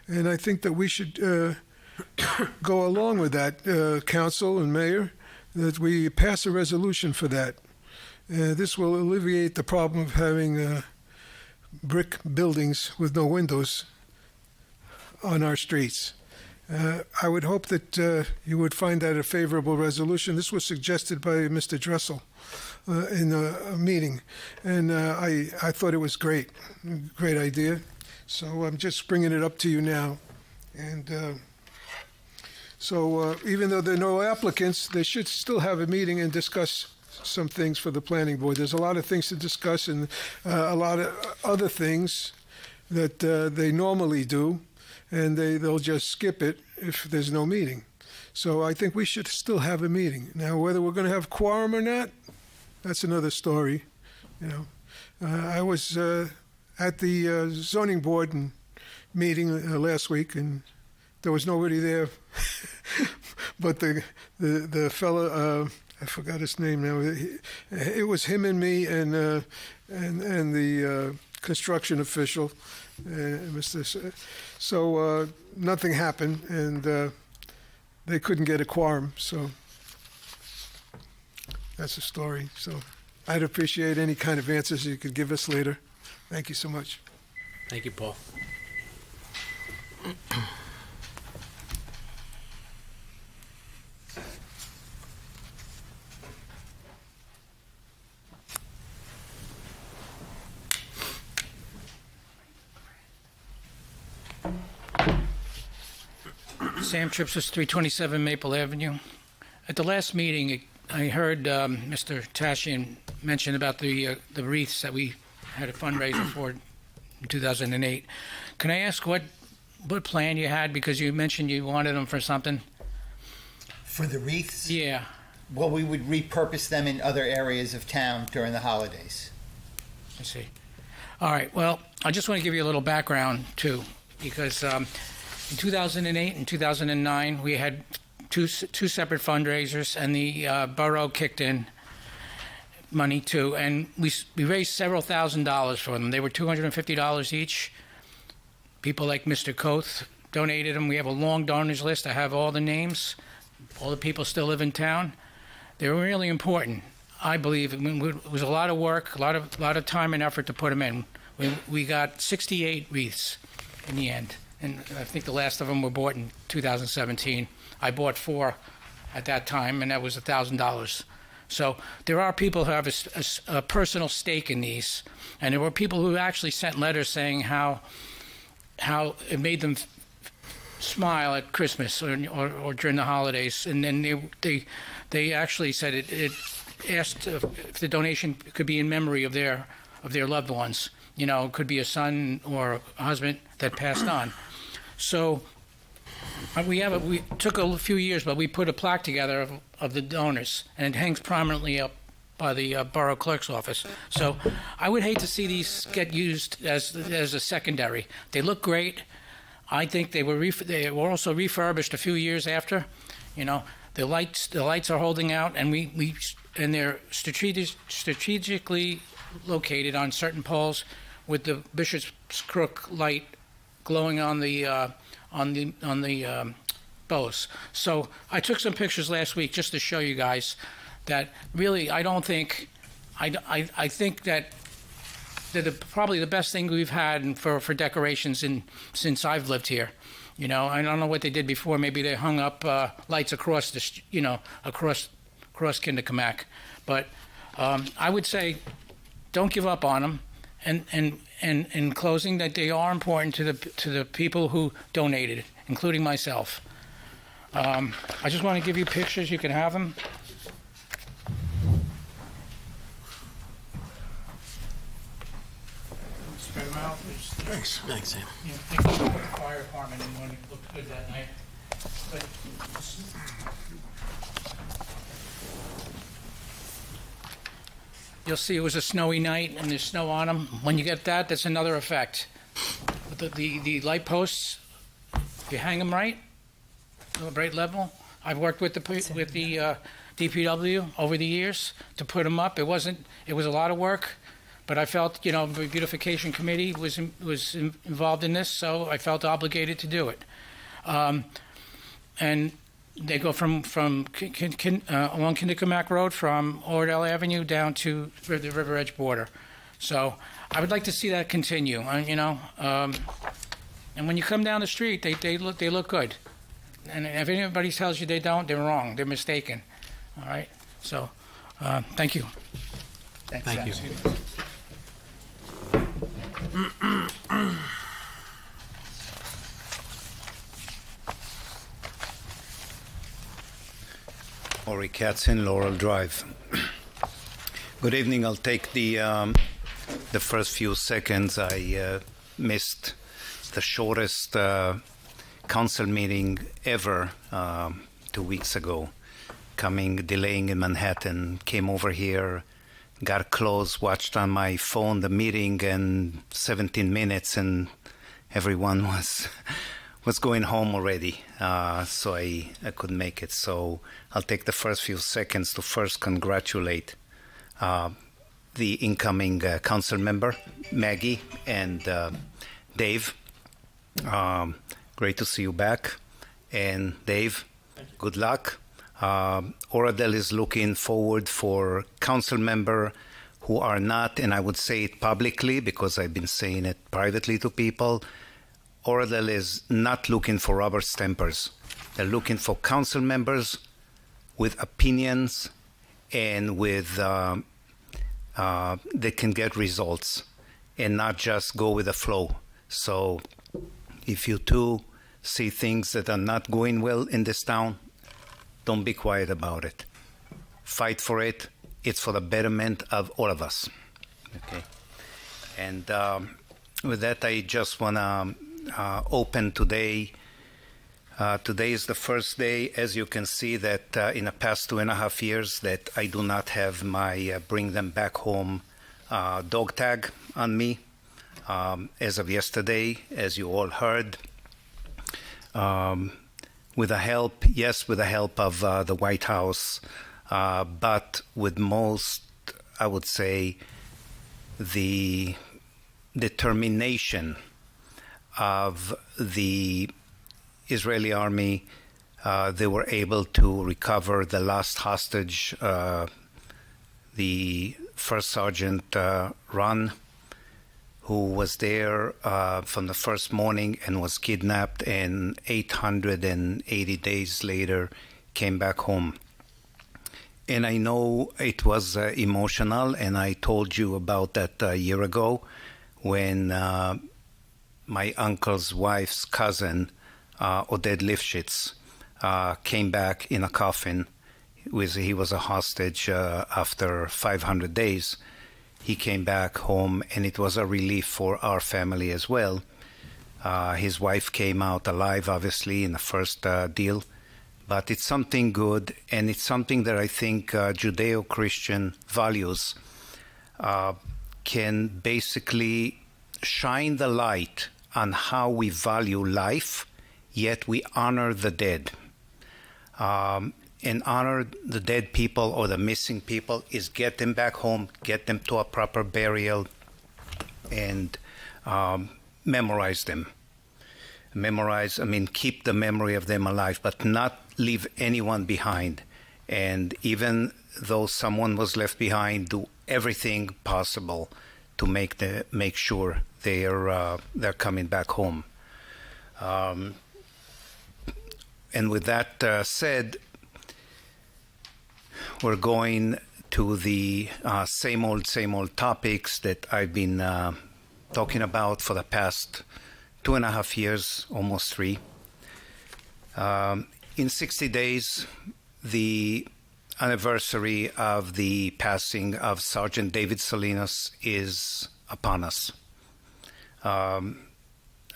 And I think that we should go along with that, council and mayor, that we pass a resolution for that. This will alleviate the problem of having brick buildings with no windows on our streets. I would hope that you would find that a favorable resolution. This was suggested by Mr. Dressel in a meeting, and I thought it was great idea. So I'm just bringing it up to you now. And so even though there are no applicants, they should still have a meeting and discuss some things for the planning board. There's a lot of things to discuss and a lot of other things that they normally do, and they'll just skip it if there's no meeting. So I think we should still have a meeting. Now, whether we're going to have quorum or not, that's another story. You know, I was at the zoning board meeting last week, and there was nobody there but the fellow. I forgot his name now. It was him and me and the construction official, Mr. So nothing happened, and they couldn't get a quorum. So that's the story. So I'd appreciate any kind of answers you could give us later. Thank you so much. Thank you, Paul. Sam Tripsis, 327 Maple Avenue. At the last meeting, I heard Mr. Tashian mention about the wreaths that we had a fundraiser for in 2008. Can I ask what plan you had, because you mentioned you wanted them for something? For the wreaths? Yeah. Well, we would repurpose them in other areas of town during the holidays. I see. All right. Well, I just want to give you a little background, too, because in 2008 and 2009, we had two separate fundraisers, and the borough kicked in money, too, and we raised several $1,000s for them. They were $250 each. People like Mr. Koth donated them. We have a long donors list. I have all the names. All the people still live in town. They were really important. I believe it was a lot of work, a lot of time and effort to put them in. We got 68 wreaths in the end, and I think the last of them were bought in 2017. I bought 4 at that time, and that was $1,000. So there are people who have a personal stake in these, and there were people who actually sent letters saying how it made them smile at Christmas or during the holidays, and then they actually said it asked if the donation could be in memory of their loved ones. You know, it could be a son or a husband that passed on. So we took a few years, but we put a plaque together of the donors, and it hangs prominently up by the borough clerk's office. So I would hate to see these get used as a secondary. They look great. I think they were also refurbished a few years after. You know, the lights are holding out, and they're strategically located on certain poles with the Bishop's Crook light glowing on the Bose. So I took some pictures last week just to show you guys that really I don't think, I think that they're probably the best thing we've had for decorations since I've lived here. You know, I don't know what they did before. Maybe they hung up lights across across Kinderkamack. But I would say don't give up on them. And in closing, that they are important to the people who donated, including myself. I just want to give you pictures. You can have them. Spread them out. Thanks. Thanks, Sam. Yeah, thank you for the fire department and when it looked good that night. But you'll see it was a snowy night and there's snow on them. When you get that, that's another effect. But the light posts, if you hang them right level. I've worked with the DPW over the years to put them up. It was a lot of work, but I felt, the beautification committee was involved in this, so I felt obligated to do it. And they go from along Kinderkamack Road from Oradell Avenue down to the River Edge border. So I would like to see that continue. And when you come down the street, they look good. And if anybody tells you they don't, they're wrong. They're mistaken. All right. So, thank you. Thank you. Ori Katzin, Laurel Drive. Good evening. I'll take the first few seconds. I missed the shortest council meeting ever 2 weeks ago. Delaying in Manhattan, came over here, got close, watched on my phone the meeting, and 17 minutes, and everyone was going home already, so I couldn't make it. So I'll take the first few seconds to first congratulate the incoming council member, Maggie, and Dave. Great to see you back. And Dave, good luck. Oradell is looking forward for council member who are not, and I would say it publicly because I've been saying it privately to people, Oradell is not looking for rubber stampers. They're looking for council members with opinions and with they can get results and not just go with the flow. So if you too see things that are not going well in this town, don't be quiet about it. Fight for it. It's for the betterment of all of us. Okay. And with that, I just want to open today. Today is the first day, as you can see, that in the past 2.5 years that I do not have my bring them back home dog tag on me. As of yesterday, as you all heard, with the help of the White House, but with most, I would say, the determination of the Israeli army, they were able to recover the last hostage, the First Sergeant Ron, who was there from the first morning and was kidnapped, and 880 days later came back home. And I know it was emotional, and I told you about that a year ago when my uncle's wife's cousin, Oded Lifshitz, came back in a coffin. He was a hostage after 500 days. He came back home, and it was a relief for our family as well. His wife came out alive, obviously, in the first deal. But it's something good, and it's something that I think Judeo-Christian values can basically shine the light on how we value life, yet we honor the dead. And honor the dead people or the missing people is get them back home, get them to a proper burial, and memorize them. keep the memory of them alive, but not leave anyone behind. And even though someone was left behind, do everything possible to make sure they're coming back home. And with that said, we're going to the same old topics that I've been talking about for the past 2.5 years, almost 3. In 60 days, the anniversary of the passing of Sergeant David Salinas is upon us. A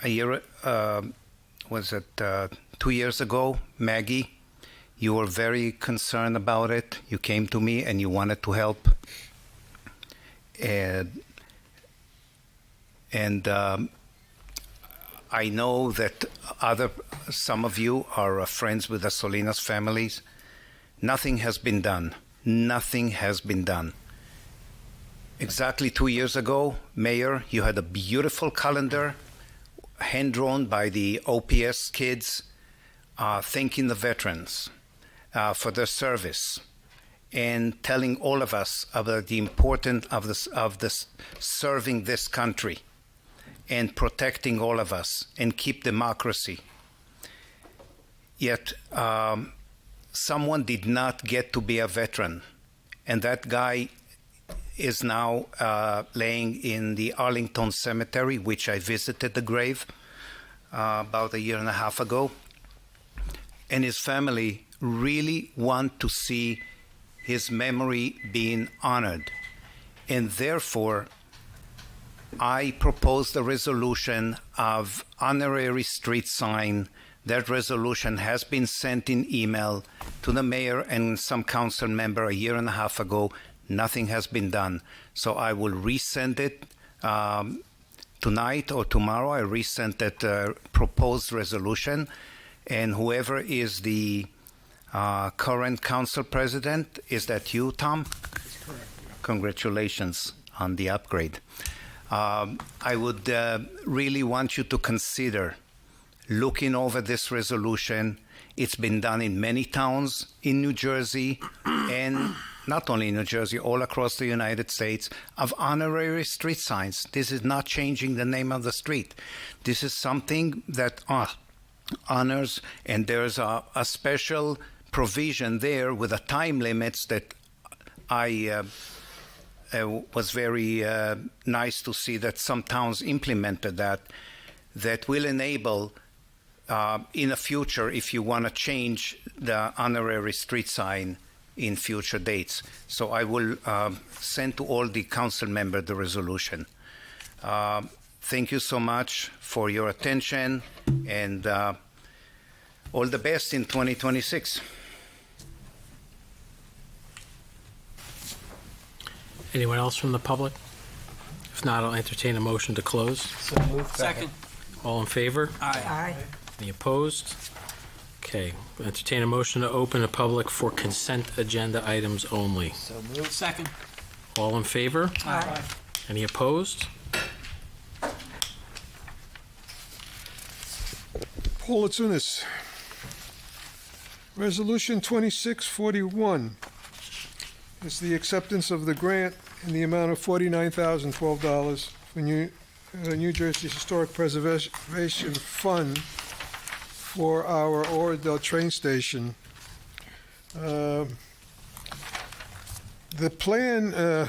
year, 2 years ago, Maggie, you were very concerned about it. You came to me and you wanted to help. And I know that some of you are friends with the Salinas families. Nothing has been done. Nothing has been done. Exactly 2 years ago, Mayor, you had a beautiful calendar hand-drawn by the OPS kids, thanking the veterans for their service and telling all of us about the importance of this serving this country and protecting all of us and keep democracy. Yet someone did not get to be a veteran, and that guy is now laying in the Arlington Cemetery, which I visited the grave about 1.5 years ago. And his family really want to see his memory being honored. And therefore, I proposed a resolution of honorary street sign. That resolution has been sent in email to the mayor and some council member 1.5 years ago. Nothing has been done. So I will resend it tonight or tomorrow. I resent that proposed resolution. And whoever is the current council president, is that you, Tom? Correct. Congratulations on the upgrade. I would really want you to consider looking over this resolution. It's been done in many towns in New Jersey, and not only in New Jersey, all across the United States, of honorary street signs. This is not changing the name of the street. This is something that honors, and there's a special provision there with the time limits that I was very nice to see that some towns implemented that will enable in the future, if you want to change the honorary street sign in future dates. So I will send to all the council members the resolution. Thank you so much for your attention, and all the best in 2026. Anyone else from the public? If not, I'll entertain a motion to close. So moved. Second. All in favor? Aye. Any opposed? Okay, entertain a motion to open the public for consent agenda items only. So moved. Second. All in favor? Aye. Any opposed? Paul Atsunis. Resolution 2641 is the acceptance of the grant in the amount of $49,012 for New Jersey Historic Preservation Fund for our Oradell train station. The plan,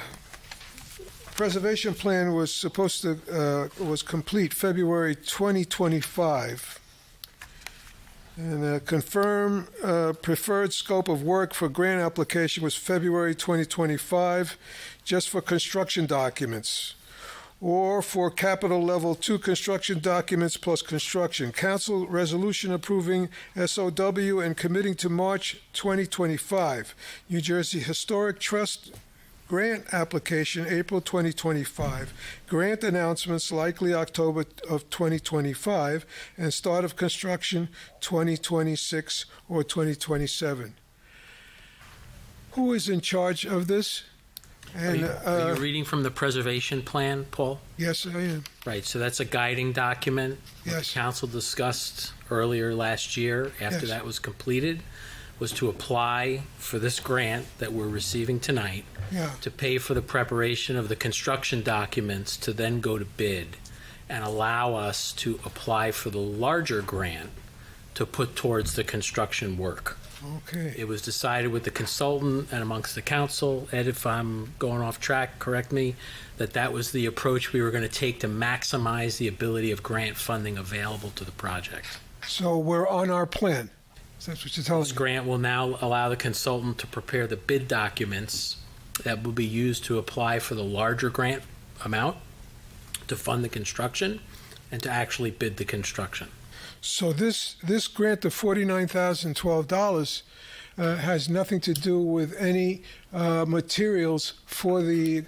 preservation plan was supposed to, was complete February 2025. And confirm preferred scope of work for grant application was February 2025, just for construction documents, or for capital level 2 construction documents plus construction. Council resolution approving SOW and committing to March 2025. New Jersey Historic Trust grant application April 2025. Grant announcements likely October of 2025, and start of construction 2026 or 2027. Who is in charge of this? And Are you reading from the preservation plan, Paul? yes, I am. Right, so that's a guiding document. What Yes. the council discussed earlier last year, after Yes. that was completed, was to apply for this grant that we're receiving tonight Yeah. to pay for the preparation of the construction documents to then go to bid and allow us to apply for the larger grant to put towards the construction work. Okay. It was decided with the consultant and amongst the council, Ed, if I'm going off track, correct me, that that was the approach we were going to take to maximize the ability of grant funding available to the project. So we're on our plan. That's what you're telling This me. grant will now allow the consultant to prepare the bid documents that will be used to apply for the larger grant amount to fund the construction and to actually bid the construction. So this grant of $49,012 has nothing to do with any materials for the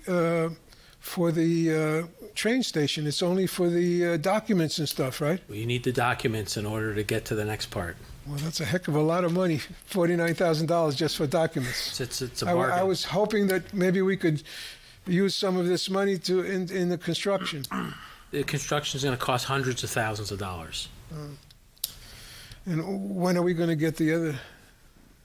train station. It's only for the documents and stuff, right? You need the documents in order to get to the next part. Well, that's a heck of a lot of money, $49,000 just for documents. It's a I bargain. was hoping that maybe we could use some of this money in the construction. The construction is going to cost hundreds of thousands of dollars. And when are we going to get the other?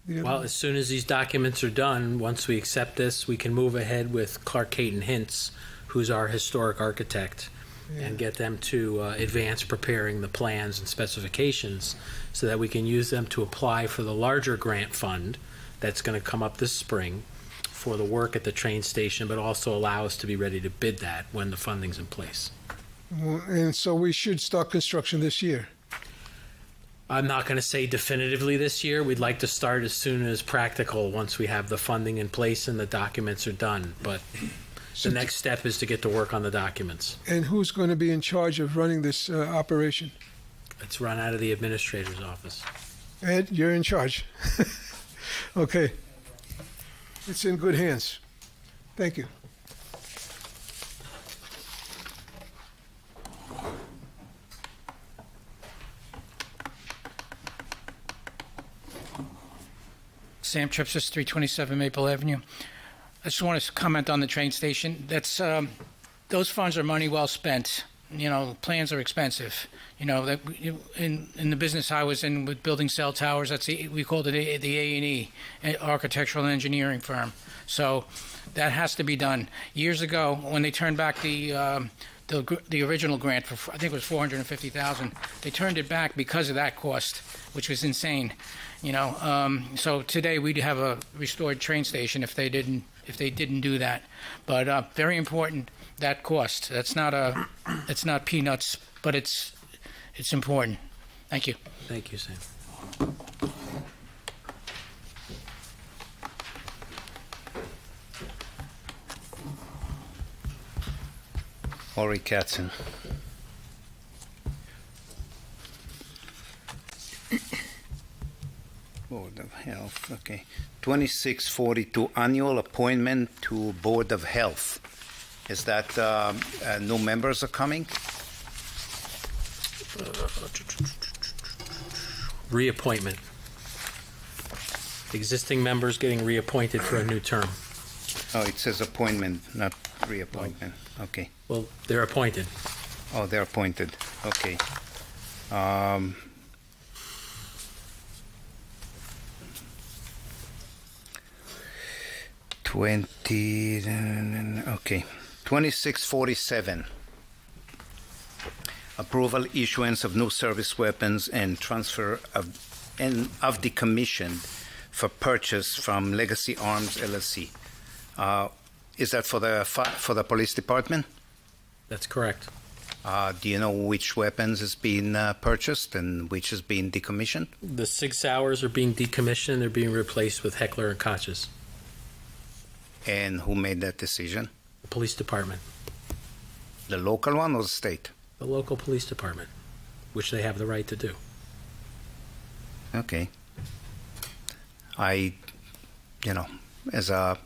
Well, as soon as these documents are done, once we accept this, we can move ahead with Clark Caton Hintz, who's our historic architect, and get them to advance preparing the plans and specifications so that we can use them to apply for the larger grant fund that's going to come up this spring for the work at the train station, but also allow us to be ready to bid that when the funding's in place. And so we should start construction this year. I'm not going to say definitively this year. We'd like to start as soon as practical once we have the funding in place and the documents are done. But the next step is to get to work on the documents. And who's going to be in charge of running this operation? It's run out of the administrator's office. Ed, you're in charge. Okay. It's in good hands. Thank you. Sam Tripsis, 327 Maple Avenue. I just want to comment on the train station. That's those funds are money well spent. You know, plans are expensive. You know, that in the business I was in with building cell towers, we called it the A&E, architectural and engineering firm. So that has to be done. Years ago, when they turned back the original grant for, I think it was $450,000, they turned it back because of that cost, which was insane. You know, so today we'd have a restored train station if they didn't do that. But very important, that cost. It's not peanuts, but it's important. Thank you. Thank you, Sam. Ori Katzen. Board of Health, okay. 2642, annual appointment to Board of Health. Is that new members are coming? Reappointment. Existing members getting reappointed for a new term. Oh, it says appointment, not reappointment. Okay. Well, they're appointed. Oh, they're appointed. Okay. 2647. Approval issuance of new service weapons and transfer of decommissioned for purchase from Legacy Arms LLC. Is that for the police department? That's correct. Do you know which weapons is being purchased and which is being decommissioned? The 6 hours are being decommissioned. They're being replaced with Heckler and Koch's. And who made that decision? The police department. The local one or the state? The local police department, which they have the right to do. Okay. As a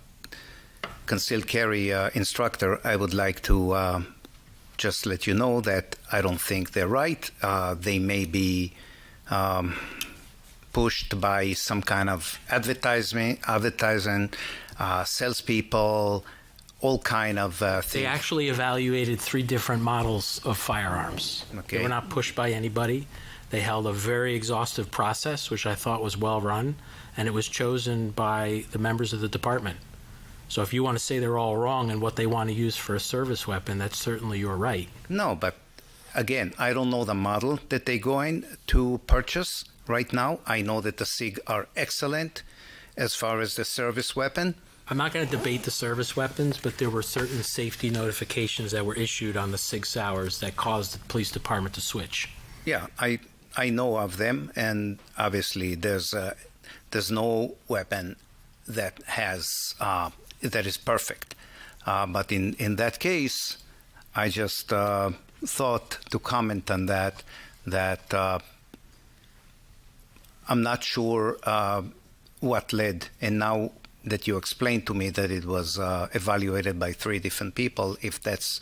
concealed carry instructor, I would like to just let you know that I don't think they're right. They may be pushed by some kind of advertising, salespeople. all kind of They things. actually evaluated 3 different models of firearms. Okay. They were not pushed by anybody. They held a very exhaustive process, which I thought was well run, and it was chosen by the members of the department. So if you want to say they're all wrong and what they want to use for a service weapon, that's certainly your right. No, but again, I don't know the model that they're going to purchase right now. I know that the SIG are excellent as far as the service weapon. I'm not going to debate the service weapons, but there were certain safety notifications that were issued on the SIG Sauers that caused the police department to switch. Yeah, I know of them, and obviously there's no weapon that has that is perfect. But in that case, I just thought to comment on that I'm not sure what led, and now that you explained to me that it was evaluated by 3 different people, if that's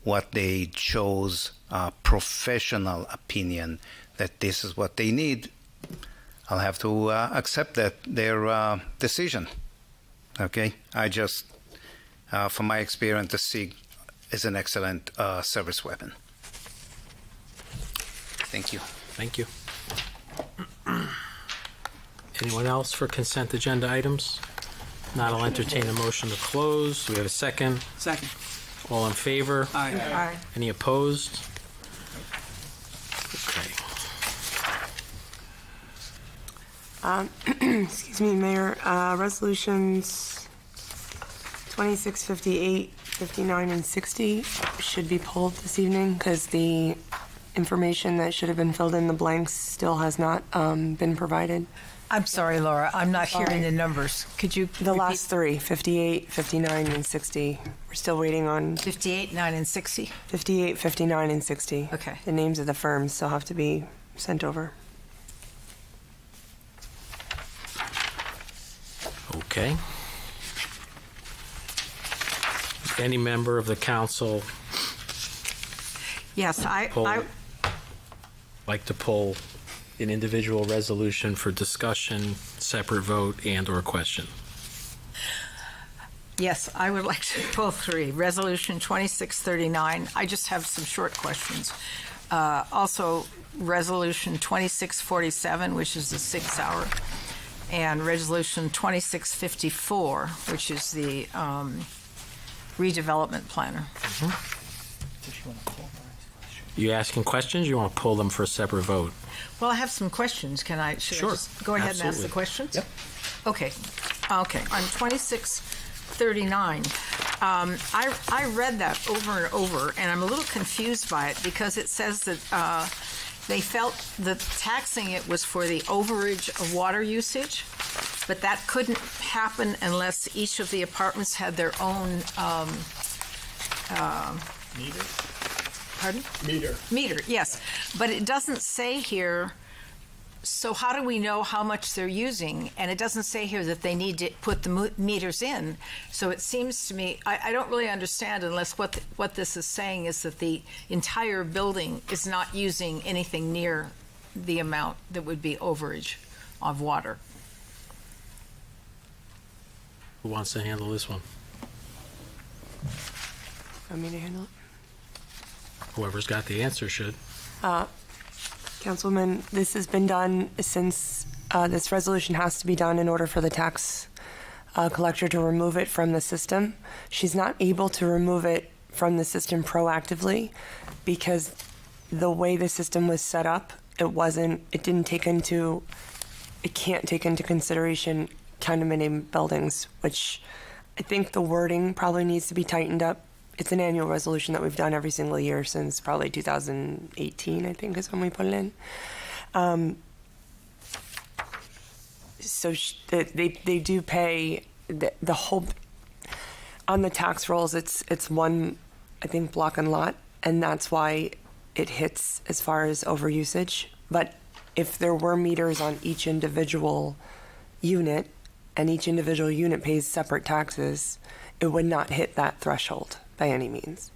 what they chose, professional opinion that this is what they need, I'll have to accept that their decision. Okay, I just, from my experience, the SIG is an excellent service weapon. Thank you. Thank you. Anyone else for consent agenda items? Not, I'll entertain a motion to close. Do we have a second? Second. All in favor? Aye. Aye. Any opposed? Okay. Excuse me, Mayor, resolutions 26, 58, 59, and 60 should be pulled this evening because the information that should have been filled in the blanks still has not been provided. I'm sorry, Laura, I'm not hearing the numbers. Could you The last 3, 58, 59, and 60. We're still waiting on 58, 9, and 60? 58, 59, and 60. Okay. The names of the firms still have to be sent over. Okay. Any member of the council Yes, I like to pull an individual resolution for discussion, separate vote, and/or question? Yes, I would like to pull 3. Resolution 2639. I just have some short questions. Also, Resolution 2647, which is the 6 Sauer, and Resolution 2654, which is the redevelopment planner. You asking questions? You want to pull them for a separate vote? Well, I have some questions. Should I Sure. just go ahead and ask Absolutely. the questions? Yep. Okay. On 2639, I read that over and over, and I'm a little confused by it because it says that they felt that taxing it was for the overage of water usage, but that couldn't happen unless each of the apartments had their own Meter? pardon? Meter. Meter, yes. But it doesn't say here, so how do we know how much they're using? And it doesn't say here that they need to put the meters in. So it seems to me, I don't really understand unless what this is saying is that the entire building is not using anything near the amount that would be overage of water. Who wants to handle this one? Want me to handle it? Whoever's got the answer should. Councilwoman, this has been done since this resolution has to be done in order for the tax collector to remove it from the system. She's not able to remove it from the system proactively because the way the system was set up, it can't take into consideration condominium buildings, which I think the wording probably needs to be tightened up. It's an annual resolution that we've done every single year since probably 2018, I think is when we put it in. So they do pay the whole, on the tax rolls, it's one, I think, block and lot, and that's why it hits as far as overusage. But if there were meters on each individual unit, and each individual unit pays separate taxes, it would not hit that threshold by any means.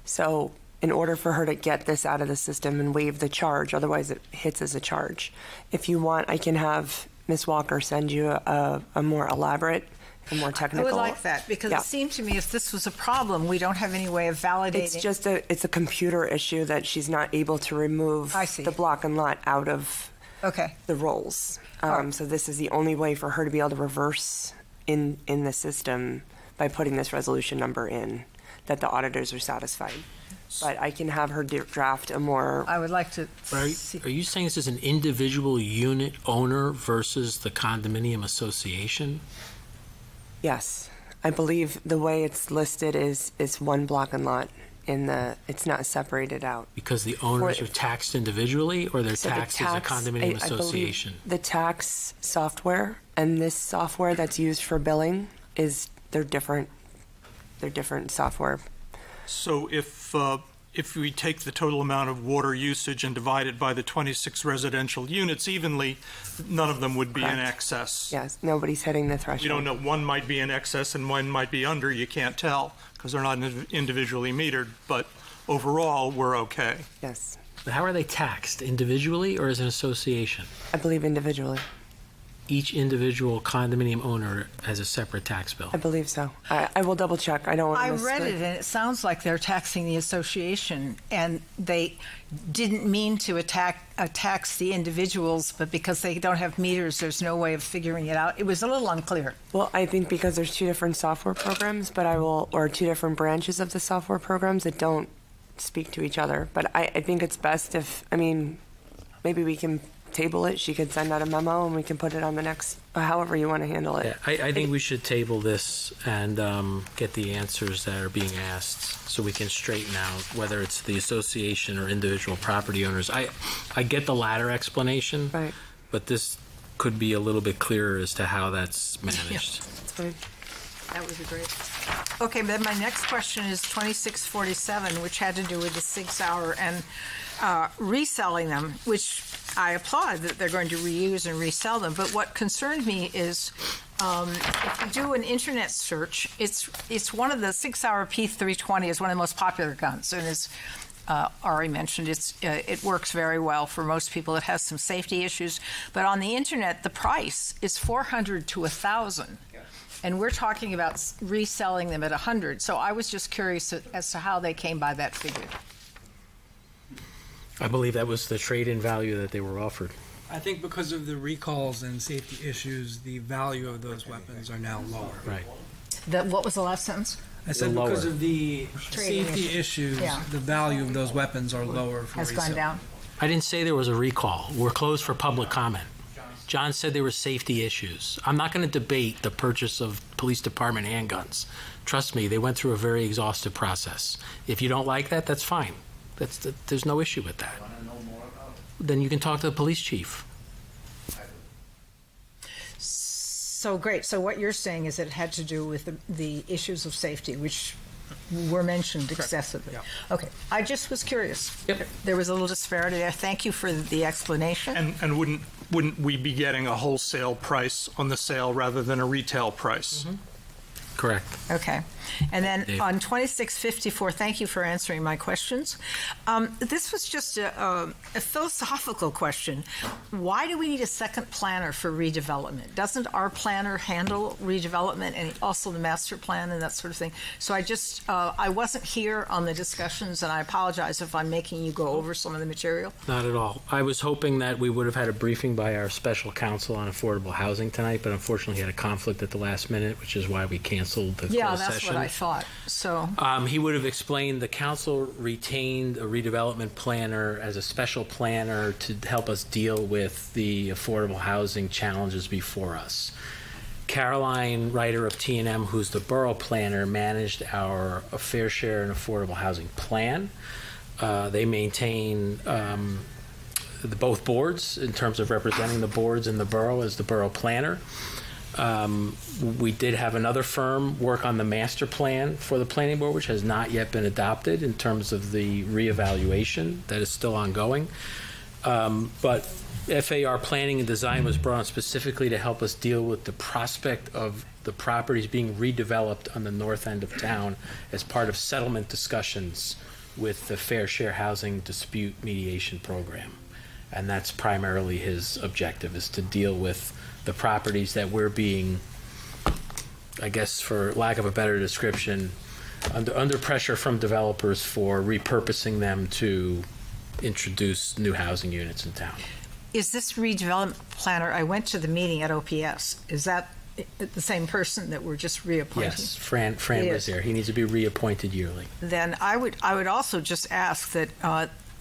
So in order for her to get this out of the system and waive the charge, otherwise it hits as a charge. If you want, I can have Ms. Walker send you a more elaborate and more I technical. would like that, because Yeah. it seemed to me if this was a problem, we don't have any way of validating. It's just it's a computer issue that she's not able to remove the block and lot out of the rolls. So this is the only way for her to be able to reverse in the system by putting this resolution number in, that the auditors are satisfied. But I can have her draft a more. I would like to. Are you saying this is an individual unit owner versus the condominium association? Yes, I believe the way it's listed is one block and lot. It's not separated out. Because the owners are taxed individually, or they're So the taxed as a condominium I believe association? the tax software and this software that's used for billing they're different. They're different software. So if we take the total amount of water usage and divide it by the 26 residential units evenly, none of them would be in Correct. excess. Yes, nobody's hitting the threshold. You don't know, one might be in excess and one might be under, you can't tell, because they're not individually metered, but overall, we're okay. Yes. But how are they taxed? Individually or as an association? I believe individually. Each individual condominium owner has a separate tax bill. I believe so. I will double check. I don't want to I read it, and it sounds like they're taxing the association, and they didn't mean to tax the individuals, but because they don't have meters, there's no way of figuring it out. It was a little unclear. Well, I think because there's two different software programs, or two different branches of the software programs that don't speak to each other. But I think it's best maybe we can table it. She could send out a memo and we can put it on the next, however you want to handle it. Yeah, I think we should table this and get the answers that are being asked so we can straighten out whether it's the association or individual property owners. I get the latter explanation, right, but this could be a little bit clearer as to how that's managed. That's fine. That would be great. Okay, then my next question is 2647, which had to do with the 6 hour and reselling them, which I applaud that they're going to reuse and resell them. But what concerned me is if you do an internet search, it's one of the 6 hour P320 is one of the most popular guns, and as Ari mentioned, it works very well for most people. It has some safety issues, but on the internet, the price is $400 to $1,000. And we're talking about reselling them at $100. So I was just curious as to how they came by that figure. I believe that was the trade-in value that they were offered. I think because of the recalls and safety issues, the value of those weapons are now lower. Right. What was the last sentence? I said because of the Trading safety issues, Yeah. the value of those weapons are lower for Has resale. gone down. I didn't say there was a recall. We're closed for public comment. John said there were safety issues. I'm not going to debate the purchase of police department handguns. Trust me, they went through a very exhaustive process. If you don't like that, that's fine. There's no issue with that. Then you can talk to the police chief. So great. So what you're saying is that it had to do with the issues of safety, which were mentioned excessively. Yeah. Okay. I just was curious. Yep. There was a little disparity there. Thank you for the explanation. And wouldn't we be getting a wholesale price on the sale rather than a retail price? Mm-hmm. Correct. Okay. And then Dave. on 2654, thank you for answering my questions. This was just a philosophical question. Why do we need a second planner for redevelopment? Doesn't our planner handle redevelopment and also the master plan and that sort of thing? So I wasn't here on the discussions, and I apologize if I'm making you go over some of the material. Not at all. I was hoping that we would have had a briefing by our special counsel on affordable housing tonight, but unfortunately had a conflict at the last minute, which is why we canceled the Yeah, closed that's session. what I thought. So He would have explained the council retained a redevelopment planner as a special planner to help us deal with the affordable housing challenges before us. Caroline Ryder of T&M, who's the borough planner, managed our fair share and affordable housing plan. They maintain both boards in terms of representing the boards in the borough as the borough planner. We did have another firm work on the master plan for the planning board, which has not yet been adopted in terms of the reevaluation that is still ongoing. But FAR planning and design was brought on specifically to help us deal with the prospect of the properties being redeveloped on the north end of town as part of settlement discussions with the Fair Share Housing Dispute Mediation Program. And that's primarily his objective, is to deal with the properties that we're being I guess for lack of a better description, under pressure from developers for repurposing them to introduce new housing units in town. Is this redevelopment planner, I went to the meeting at OPS, is that the same person that we're just reappointing? Yes, Fran He was is. there. He needs to be reappointed yearly. Then I would also just ask that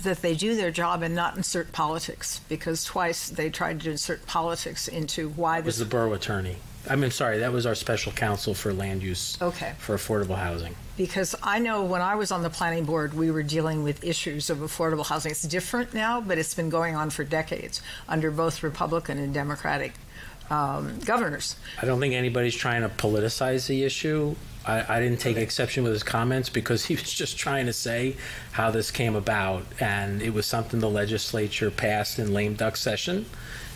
that they do their job and not insert politics, because twice they tried to insert politics into why That was this. the borough attorney. I mean, sorry, that was our special counsel for land use Okay. for affordable housing. Because I know when I was on the planning board, we were dealing with issues of affordable housing. It's different now, but it's been going on for decades under both Republican and Democratic governors. I don't think anybody's trying to politicize the issue. I didn't take exception with his comments because he was just trying to say how this came about, and it was something the legislature passed in lame duck session,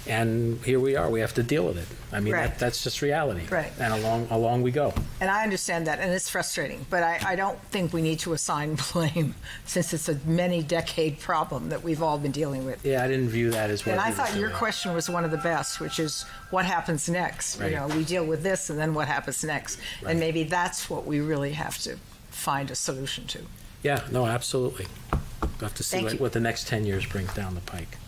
and here we are. We have to deal with it. I mean, Right. that's just reality. Right. And along we go. And I understand that, and it's frustrating, but I don't think we need to assign blame since it's a many-decade problem that we've all been dealing with. Yeah, I didn't view that as what And I he was thought your doing. question was one of the best, which is what happens next? Right. You know, we deal with this, and then what happens next? Right. And maybe that's what we really have to find a solution to. Yeah, no, absolutely. We'll have to see Thank you. what the next 10 years brings down the pike.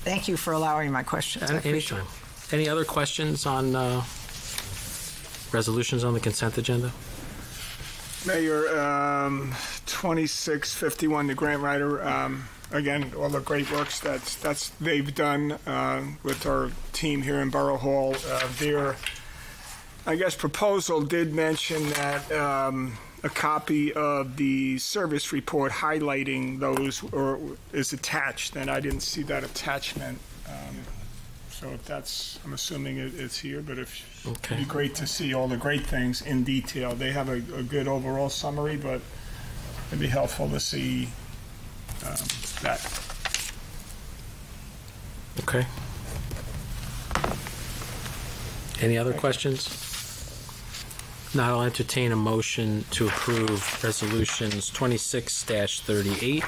Thank you for allowing my questions. I appreciate it. Anytime. Any other questions on resolutions on the consent agenda? Mayor, 2651, the grant writer, again, all the great works that's they've done with our team here in Borough Hall. Their, I guess, proposal did mention that a copy of the service report highlighting those is attached, and I didn't see that attachment. So if that's, I'm assuming it's here, but it'd be great to see all the great things in detail. They have a good overall summary, but it'd be helpful to see that. Okay. Any other questions? Now I'll entertain a motion to approve resolutions 26-38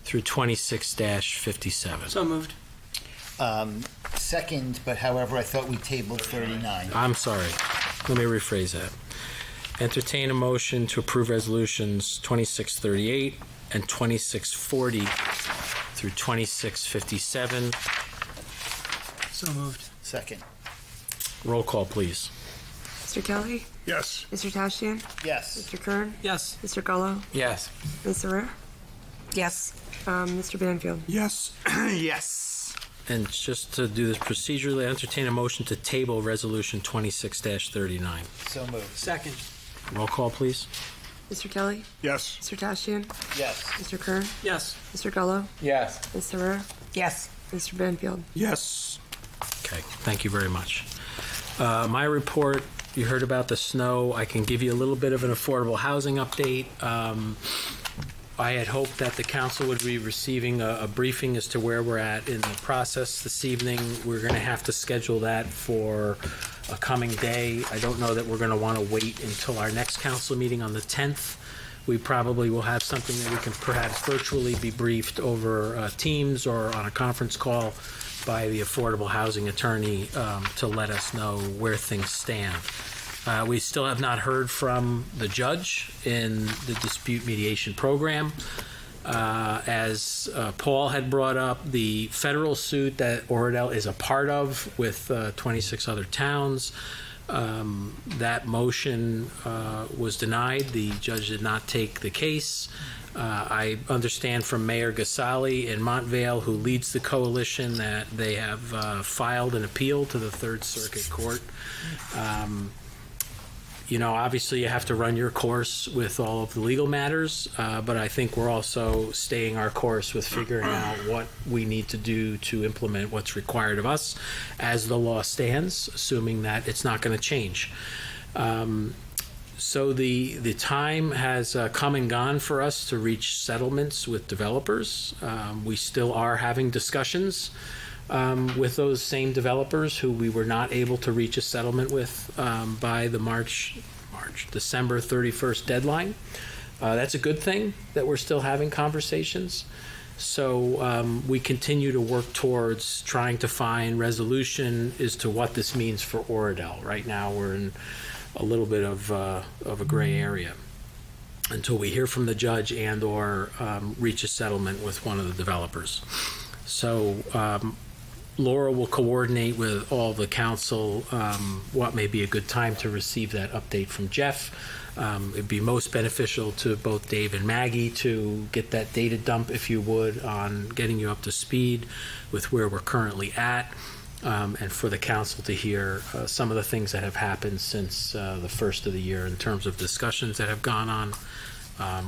through 26-57. So moved. Second, but however, I thought we tabled 39. I'm sorry. Let me rephrase that. Entertain a motion to approve resolutions 2638 and 2640 through 2657. So moved. Second. Roll call, please. Mr. Kelly? Yes. Mr. Tashian? Yes. Mr. Kern? Yes. Mr. Gullo? Yes. Ms. Zarre? Yes. Mr. Banfield? Yes. Yes. And just to do this procedurally, I entertain a motion to table resolution 26-39. So moved. Second. Roll call, please. Mr. Kelly? Yes. Mr. Tashian? Yes. Mr. Kern? Yes. Mr. Gullo? Yes. Ms. Zarre? Yes. Mr. Banfield? Yes. Okay, thank you very much. My report, you heard about the snow. I can give you a little bit of an affordable housing update. I had hoped that the council would be receiving a briefing as to where we're at in the process this evening. We're going to have to schedule that for a coming day. I don't know that we're going to want to wait until our next council meeting on the 10th. We probably will have something that we can perhaps virtually be briefed over Teams or on a conference call by the affordable housing attorney to let us know where things stand. We still have not heard from the judge in the dispute mediation program. As Paul had brought up, the federal suit that Oradell is a part of with 26 other towns, that motion was denied. The judge did not take the case. I understand from Mayor Gasali in Montvale, who leads the coalition, that they have filed an appeal to the Third Circuit Court. You know, obviously you have to run your course with all of the legal matters, but I think we're also staying our course with figuring out what we need to do to implement what's required of us as the law stands, assuming that it's not going to change. So the time has come and gone for us to reach settlements with developers. We still are having discussions with those same developers who we were not able to reach a settlement with by the December 31st deadline. That's a good thing that we're still having conversations. So we continue to work towards trying to find resolution as to what this means for Oradell. Right now we're in a little bit of a gray area until we hear from the judge and/or reach a settlement with one of the developers. So Laura will coordinate with all the council what may be a good time to receive that update from Jeff. It'd be most beneficial to both Dave and Maggie to get that data dump, if you would, on getting you up to speed with where we're currently at, and for the council to hear some of the things that have happened since the first of the year in terms of discussions that have gone on.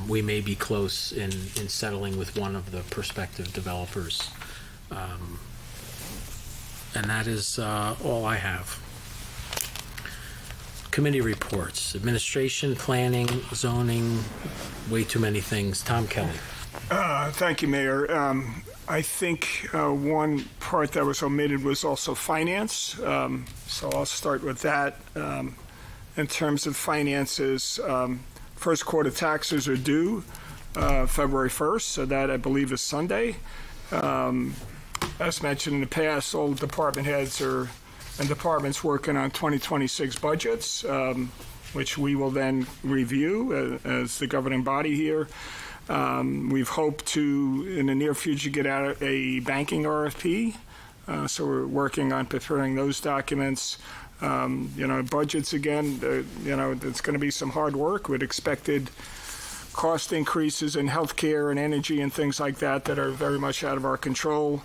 We may be close in settling with one of the prospective developers. And that is all I have. Committee reports, administration, planning, zoning, way too many things. Tom Kelly. Thank you, Mayor. I think one part that was omitted was also finance. So I'll start with that. In terms of finances, first quarter taxes are due February 1st, so that I believe is Sunday. As mentioned in the past, all the department heads and departments working on 2026 budgets, which we will then review as the governing body here. We've hoped to, in the near future, get out a banking RFP. So we're working on preparing those documents. Budgets again, it's going to be some hard work with expected cost increases in healthcare and energy and things like that are very much out of our control.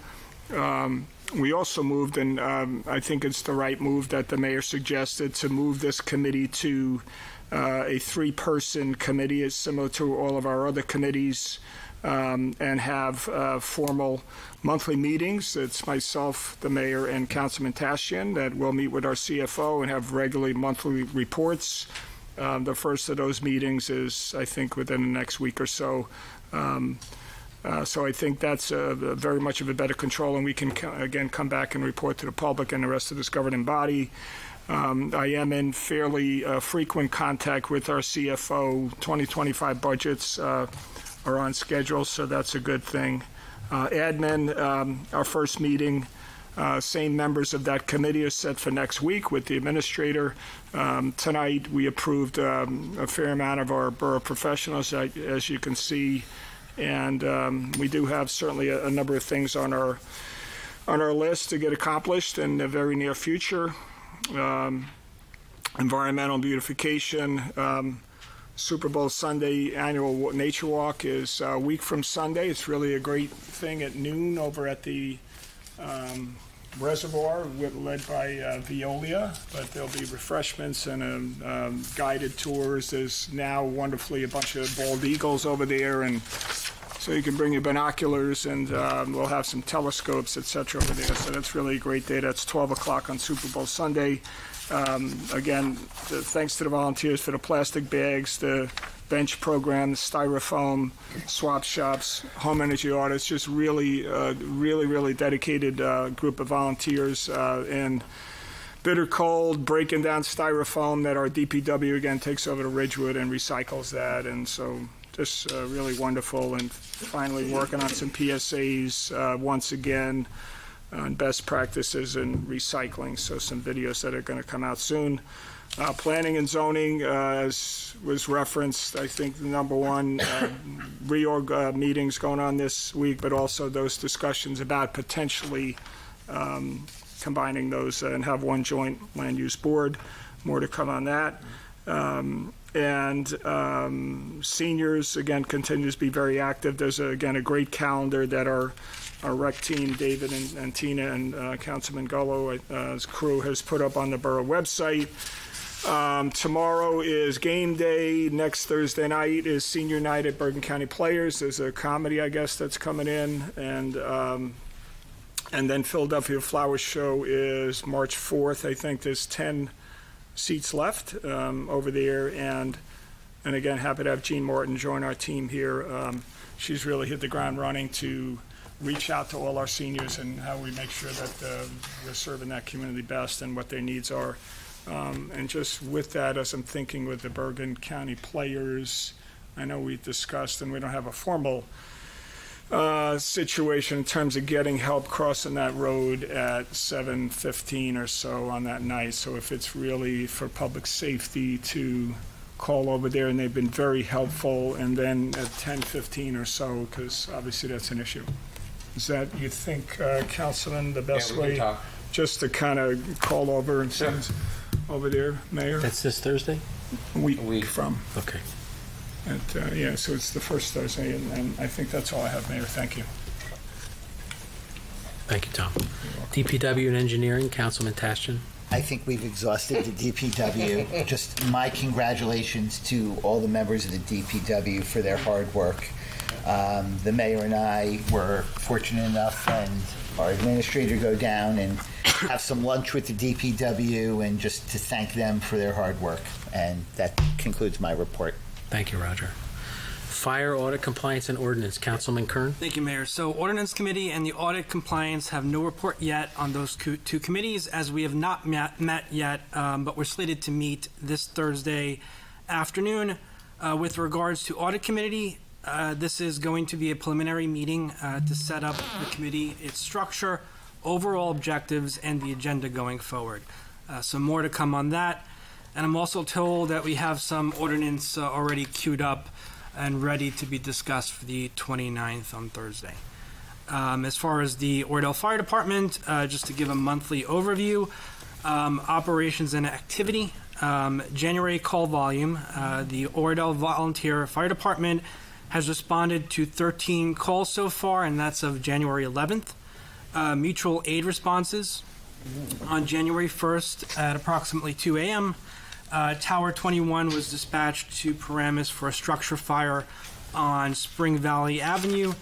We also moved, and I think it's the right move that the mayor suggested, to move this committee to a 3-person committee, is similar to all of our other committees, and have formal monthly meetings. It's myself, the mayor, and Councilman Tashian that will meet with our CFO and have regularly monthly reports. The first of those meetings is, I think, within the next week or so. So I think that's very much of a better control, and we can, again, come back and report to the public and the rest of this governing body. I am in fairly frequent contact with our CFO. 2025 budgets are on schedule, so that's a good thing. Admin, our first meeting, same members of that committee are set for next week with the administrator. Tonight, we approved a fair amount of our borough professionals, as you can see. And we do have certainly a number of things on our list to get accomplished in the very near future. Environmental beautification. Super Bowl Sunday annual nature walk is a week from Sunday. It's really a great thing at noon over at the reservoir, led by Veolia. But there'll be refreshments and guided tours. There's now wonderfully a bunch of bald eagles over there, and so you can bring your binoculars, and we'll have some telescopes, etc. over there. So that's really a great day. That's 12 o'clock on Super Bowl Sunday. Again, thanks to the volunteers for the plastic bags, the bench program, the styrofoam, swap shops, home energy audits, just really dedicated group of volunteers, and bitter cold, breaking down styrofoam that our DPW, again, takes over to Ridgewood and recycles that. And so just really wonderful. And finally working on some PSAs once again on best practices in recycling. So some videos that are going to come out soon. Planning and zoning, as was referenced, I think the number one reorg meetings going on this week, but also those discussions about potentially combining those and have one joint land use board. More to come on that. And seniors, again, continues to be very active. There's, again, a great calendar that our rec team, David and Tina and Councilman Gullo's crew has put up on the borough website. Tomorrow is game day. Next Thursday night is senior night at Bergen County Players. There's a comedy, I guess, that's coming in. And then Philadelphia Flower Show is March 4th. I think there's 10 seats left over there. And again, happy to have Jean Morton join our team here. She's really hit the ground running to reach out to all our seniors and how we make sure that we're serving that community best and what their needs are. And just with that, as I'm thinking with the Bergen County Players, I know we've discussed, and we don't have a formal situation in terms of getting help crossing that road at 7:15 or so on that night. So if it's really for public safety to call over there, and they've been very helpful, and then at 10:15 or so, because obviously that's an issue. Is that, you think, Councilman, the best we can way? talk. Just to kind of call over and send over there, Mayor? That's this Thursday? A week from. Okay. And, yeah, so it's the first Thursday, and I think that's all I have, Mayor. Thank you. Thank you, Tom. DPW and Engineering, Councilman Tashjian. I think we've exhausted the DPW. Just my congratulations to all the members of the DPW for their hard work. The mayor and I were fortunate enough, and our administrator go down and have some lunch with the DPW, and just to thank them for their hard work. And that concludes my report. Thank you, Roger. Fire, Audit, Compliance, and Ordinance, Councilman Kern. Thank you, Mayor. So Ordinance Committee and the Audit Compliance have no report yet on those two committees, as we have not met yet, but we're slated to meet this Thursday afternoon. With regards to Audit Committee, this is going to be a preliminary meeting to set up the committee, its structure, overall objectives, and the agenda going forward. So more to come on that. And I'm also told that we have some ordinance already queued up and ready to be discussed for the 29th on Thursday. As far as the Oradell Fire Department, just to give a monthly overview, operations and activity, January call volume, the Oradell Volunteer Fire Department has responded to 13 calls so far, and that's of January 11th. Mutual aid responses on January 1st at approximately 2 a.m., Tower 21 was dispatched to Paramus for a structure fire on Spring Valley Avenue,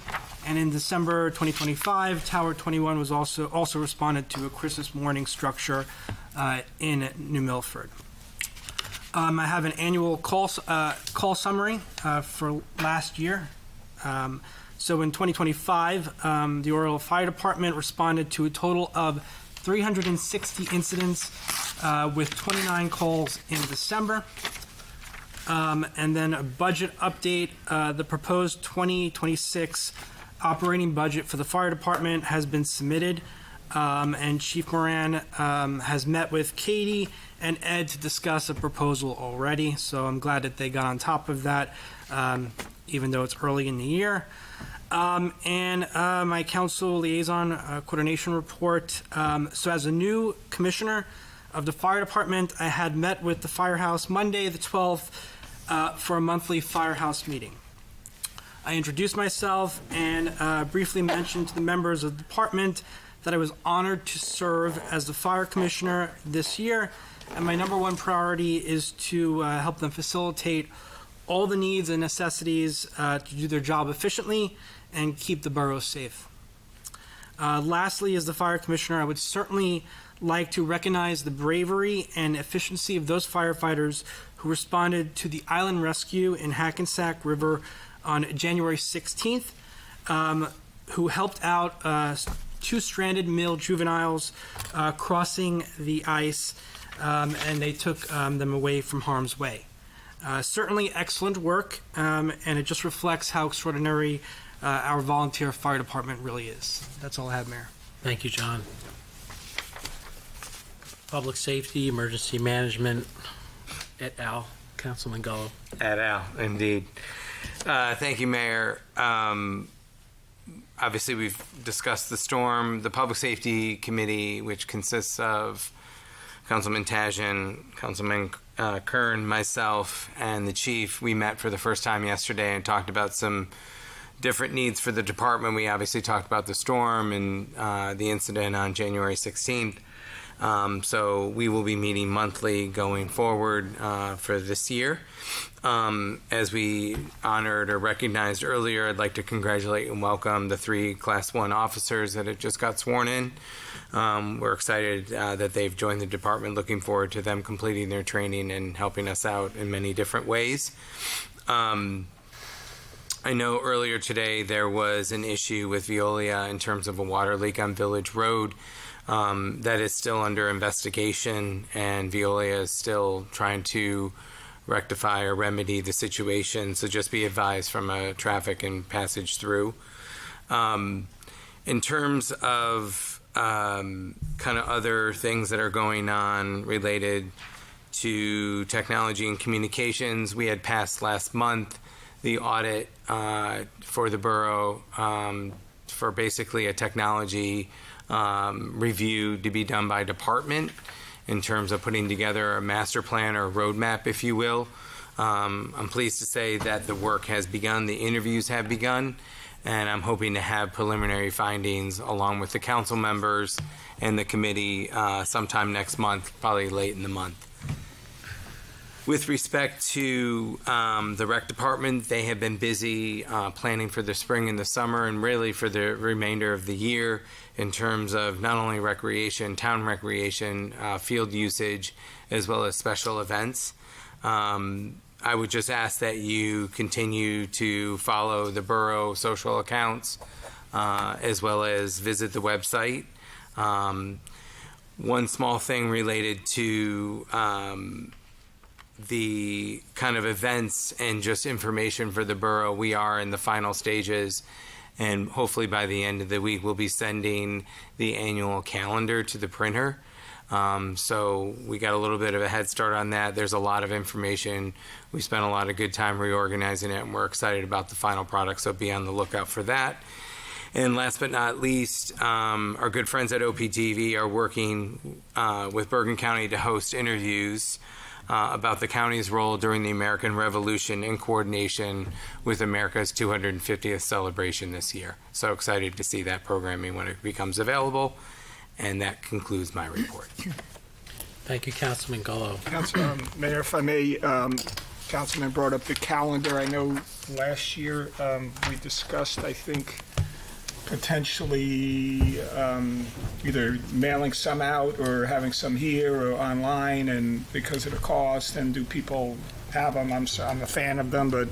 and in December 2025, Tower 21 was also responded to a Christmas morning structure in New Milford. I have an annual call summary for last year. So in 2025, the Oradell Fire Department responded to a total of 360 incidents with 29 calls in December. And then a budget update. The proposed 2026 operating budget for the fire department has been submitted, and Chief Moran has met with Katie and Ed to discuss a proposal already. So I'm glad that they got on top of that, even though it's early in the year. And my council liaison coordination report. So as a new commissioner of the fire department, I had met with the firehouse Monday the 12th for a monthly firehouse meeting. I introduced myself and briefly mentioned to the members of the department that I was honored to serve as the fire commissioner this year, and my number one priority is to help them facilitate all the needs and necessities to do their job efficiently and keep the borough safe. Lastly, as the fire commissioner, I would certainly like to recognize the bravery and efficiency of those firefighters who responded to the island rescue in Hackensack River on January 16th, who helped out two stranded male juveniles crossing the ice, and they took them away from harm's way. Certainly excellent work, and it just reflects how extraordinary our volunteer fire department really is. That's all I have, Mayor. Thank you, John. Public Safety, Emergency Management, et al. Councilman Gullo. Et al., indeed. Thank you, Mayor. Obviously, we've discussed the storm. The Public Safety Committee, which consists of Councilman Tashjian, Councilman Kern, myself, and the chief, we met for the first time yesterday and talked about some different needs for the department. We obviously talked about the storm and the incident on January 16th. So we will be meeting monthly going forward for this year. As we honored or recognized earlier, I'd like to congratulate and welcome the 3 Class 1 officers that have just got sworn in. We're excited that they've joined the department, looking forward to them completing their training and helping us out in many different ways. I know earlier today there was an issue with Veolia in terms of a water leak on Village Road. That is still under investigation, and Veolia is still trying to rectify or remedy the situation, so just be advised from a traffic and passage through. In terms of kind of other things that are going on related to technology and communications, we had passed last month the audit for the borough for basically a technology review to be done by department in terms of putting together a master plan or a roadmap, if you will. I'm pleased to say that the work has begun, the interviews have begun, and I'm hoping to have preliminary findings along with the council members and the committee sometime next month, probably late in the month. With respect to the rec department, they have been busy planning for the spring and the summer and really for the remainder of the year in terms of not only recreation, town recreation, field usage, as well as special events. I would just ask that you continue to follow the borough social accounts as well as visit the website. One small thing related to the kind of events and just information for the borough, we are in the final stages, and hopefully by the end of the week we'll be sending the annual calendar to the printer. So we got a little bit of a head start on that. There's a lot of information. We spent a lot of good time reorganizing it, and we're excited about the final product, so be on the lookout for that. And last but not least, our good friends at OPTV are working with Bergen County to host interviews about the county's role during the American Revolution in coordination with America's 250th celebration this year. So excited to see that programming when it becomes available. And that concludes my report. Thank you, Councilman Gullo. Mayor, if I may, Councilman brought up the calendar. I know last year we discussed, I think, potentially either mailing some out or having some here or online, and because of the cost, and do people have them? I'm a fan of them, but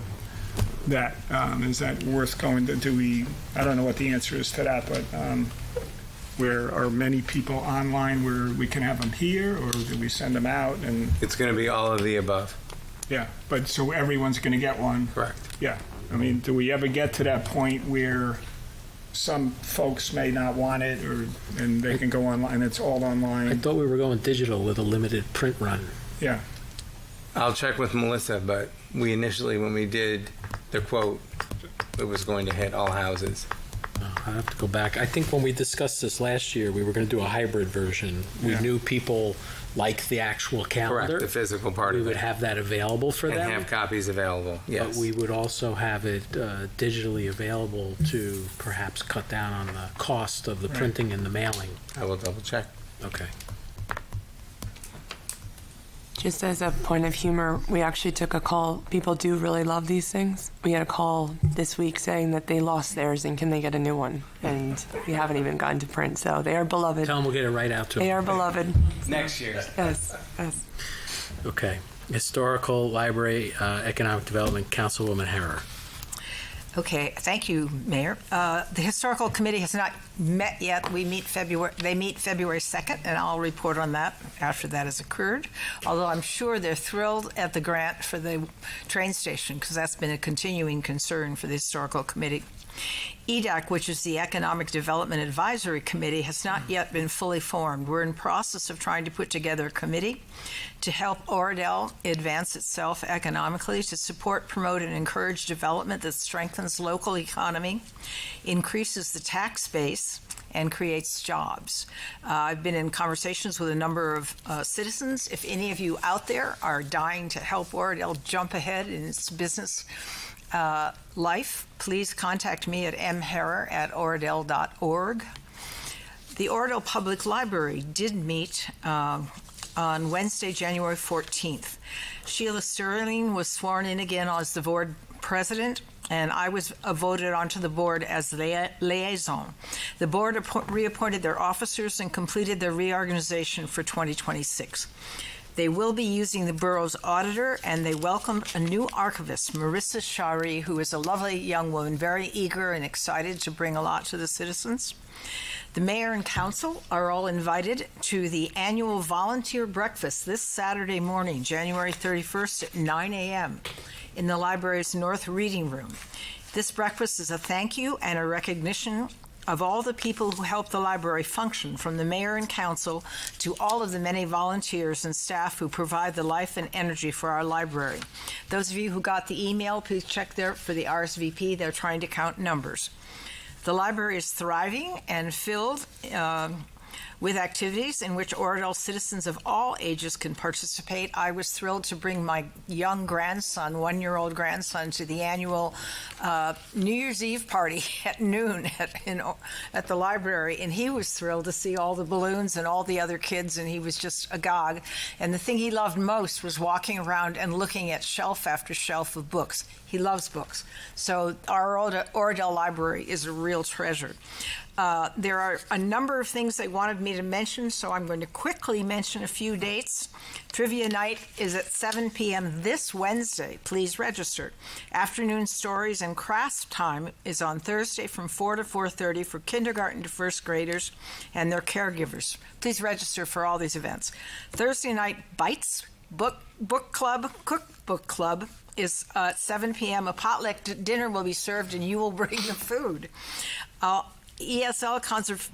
that is that worth going to? Do we? I don't know what the answer is to that, but where are many people online where we can have them here, or do we send them out? And it's going to be all of the above. Yeah, but so everyone's going to get one. Correct. Yeah. I mean, do we ever get to that point where some folks may not want it, and they can go online? It's all online. I thought we were going digital with a limited print run. Yeah. I'll check with Melissa, but we initially, when we did the quote, it was going to hit all houses. I have to go back. I think when we discussed this last year, we were going to do a hybrid version. We knew people like the actual calendar. Correct, the physical part of it. We would have that available for them. And have copies available, yes. But we would also have it digitally available to perhaps cut down on the cost of the printing and the mailing. I will double check. Okay. Just as a point of humor, we actually took a call. People do really love these things. We had a call this week saying that they lost theirs and can they get a new one? And we haven't even gotten to print, so they are beloved. Tell them we'll get it right out to them. They are beloved. Next year. Yes, yes. Okay. Historical Library Economic Development, Councilwoman Herrer. Okay, thank you, Mayor. The Historical Committee has not met yet. They meet February 2nd, and I'll report on that after that has occurred. Although I'm sure they're thrilled at the grant for the train station, because that's been a continuing concern for the Historical Committee. EDAC, which is the Economic Development Advisory Committee, has not yet been fully formed. We're in process of trying to put together a committee to help Oradell advance itself economically, to support, promote, and encourage development that strengthens local economy, increases the tax base, and creates jobs. I've been in conversations with a number of citizens. If any of you out there are dying to help Oradell jump ahead in its business life, please contact me at mherrer@oradell.org. The Oradell Public Library did meet on Wednesday, January 14th. Sheila Sterling was sworn in again as the board president, and I was voted onto the board as liaison. The board reappointed their officers and completed their reorganization for 2026. They will be using the borough's auditor, and they welcomed a new archivist, Marissa Shari, who is a lovely young woman, very eager and excited to bring a lot to the citizens. The mayor and council are all invited to the annual volunteer breakfast this Saturday morning, January 31st at 9 a.m. in the library's North Reading Room. This breakfast is a thank you and a recognition of all the people who help the library function, from the mayor and council to all of the many volunteers and staff who provide the life and energy for our library. Those of you who got the email, please check there for the RSVP. They're trying to count numbers. The library is thriving and filled with activities in which Oradell citizens of all ages can participate. I was thrilled to bring my young grandson, 1-year-old grandson, to the annual New Year's Eve party at noon at the library, and he was thrilled to see all the balloons and all the other kids, and he was just agog. And the thing he loved most was walking around and looking at shelf after shelf of books. He loves books. So our Oradell Library is a real treasure. There are a number of things they wanted me to mention, so I'm going to quickly mention a few dates. Trivia night is at 7 p.m. this Wednesday. Please register. Afternoon stories and crafts time is on Thursday from 4 to 4:30 for kindergarten to first graders and their caregivers. Please register for all these events. Thursday night Bites Cookbook Club is at 7 p.m. A potluck dinner will be served and you will bring the food. ESL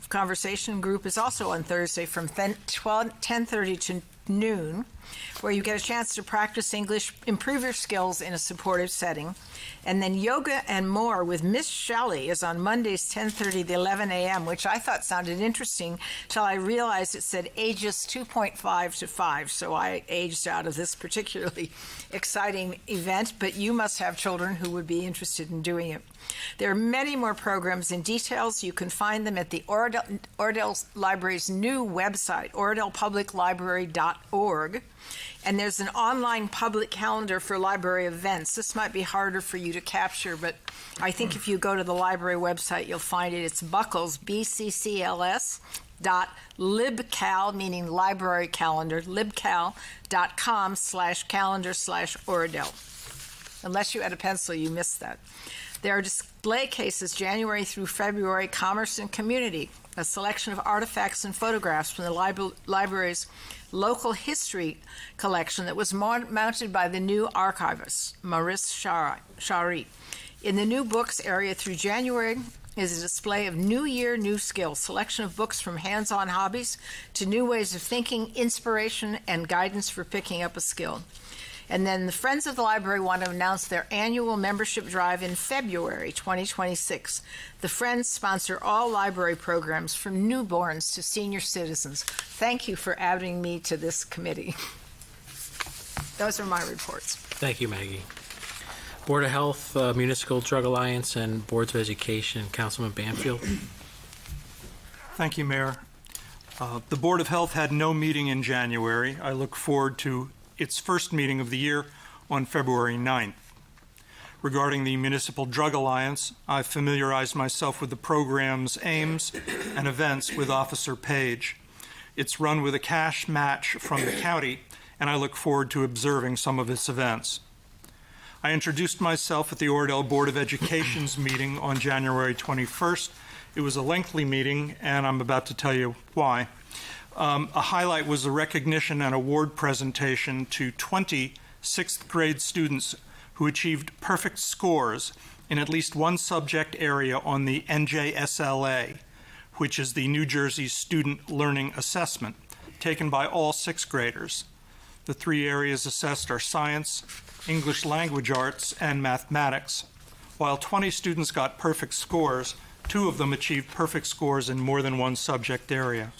Conversation Group is also on Thursday from 10:30 to noon, where you get a chance to practice English, improve your skills in a supportive setting. And then Yoga and More with Miss Shelley is on Mondays, 10:30 to 11 a.m., which I thought sounded interesting till I realized it said ages 2.5 to 5, so I aged out of this particularly exciting event, but you must have children who would be interested in doing it. There are many more programs and details. You can find them at the Oradell Library's new website, oradellpubliclibrary.org. And there's an online public calendar for library events. This might be harder for you to capture, but I think if you go to the library website, you'll find it. It's Buckles, BCCLS.libcal, meaning library calendar, libcal.com/calendar/Oradell. Unless you had a pencil, you missed that. There are display cases January through February, Commerce and Community, a selection of artifacts and photographs from the library's local history collection that was mounted by the new archivist, Maurice Chari. In the new books area through January is a display of New Year, New Skills, selection of books from hands-on hobbies to new ways of thinking, inspiration, and guidance for picking up a skill. And then the Friends of the Library want to announce their annual membership drive in February 2026. The Friends sponsor all library programs from newborns to senior citizens. Thank you for adding me to this committee. Those are my reports. Thank you, Maggie. Board of Health, Municipal Drug Alliance, and Boards of Education. Councilman Banfield. Thank you, Mayor. The Board of Health had no meeting in January. I look forward to its first meeting of the year on February 9th. Regarding the Municipal Drug Alliance, I've familiarized myself with the program's aims and events with Officer Page. It's run with a cash match from the county, and I look forward to observing some of its events. I introduced myself at the Oradell Board of Education's meeting on January 21st. It was a lengthy meeting, and I'm about to tell you why. A highlight was a recognition and award presentation to 20 sixth grade students who achieved perfect scores in at least one subject area on the NJSLA, which is the New Jersey Student Learning Assessment, taken by all sixth graders. The 3 areas assessed are science, English language arts, and mathematics. While 20 students got perfect scores, 2 of them achieved perfect scores in more than one subject area.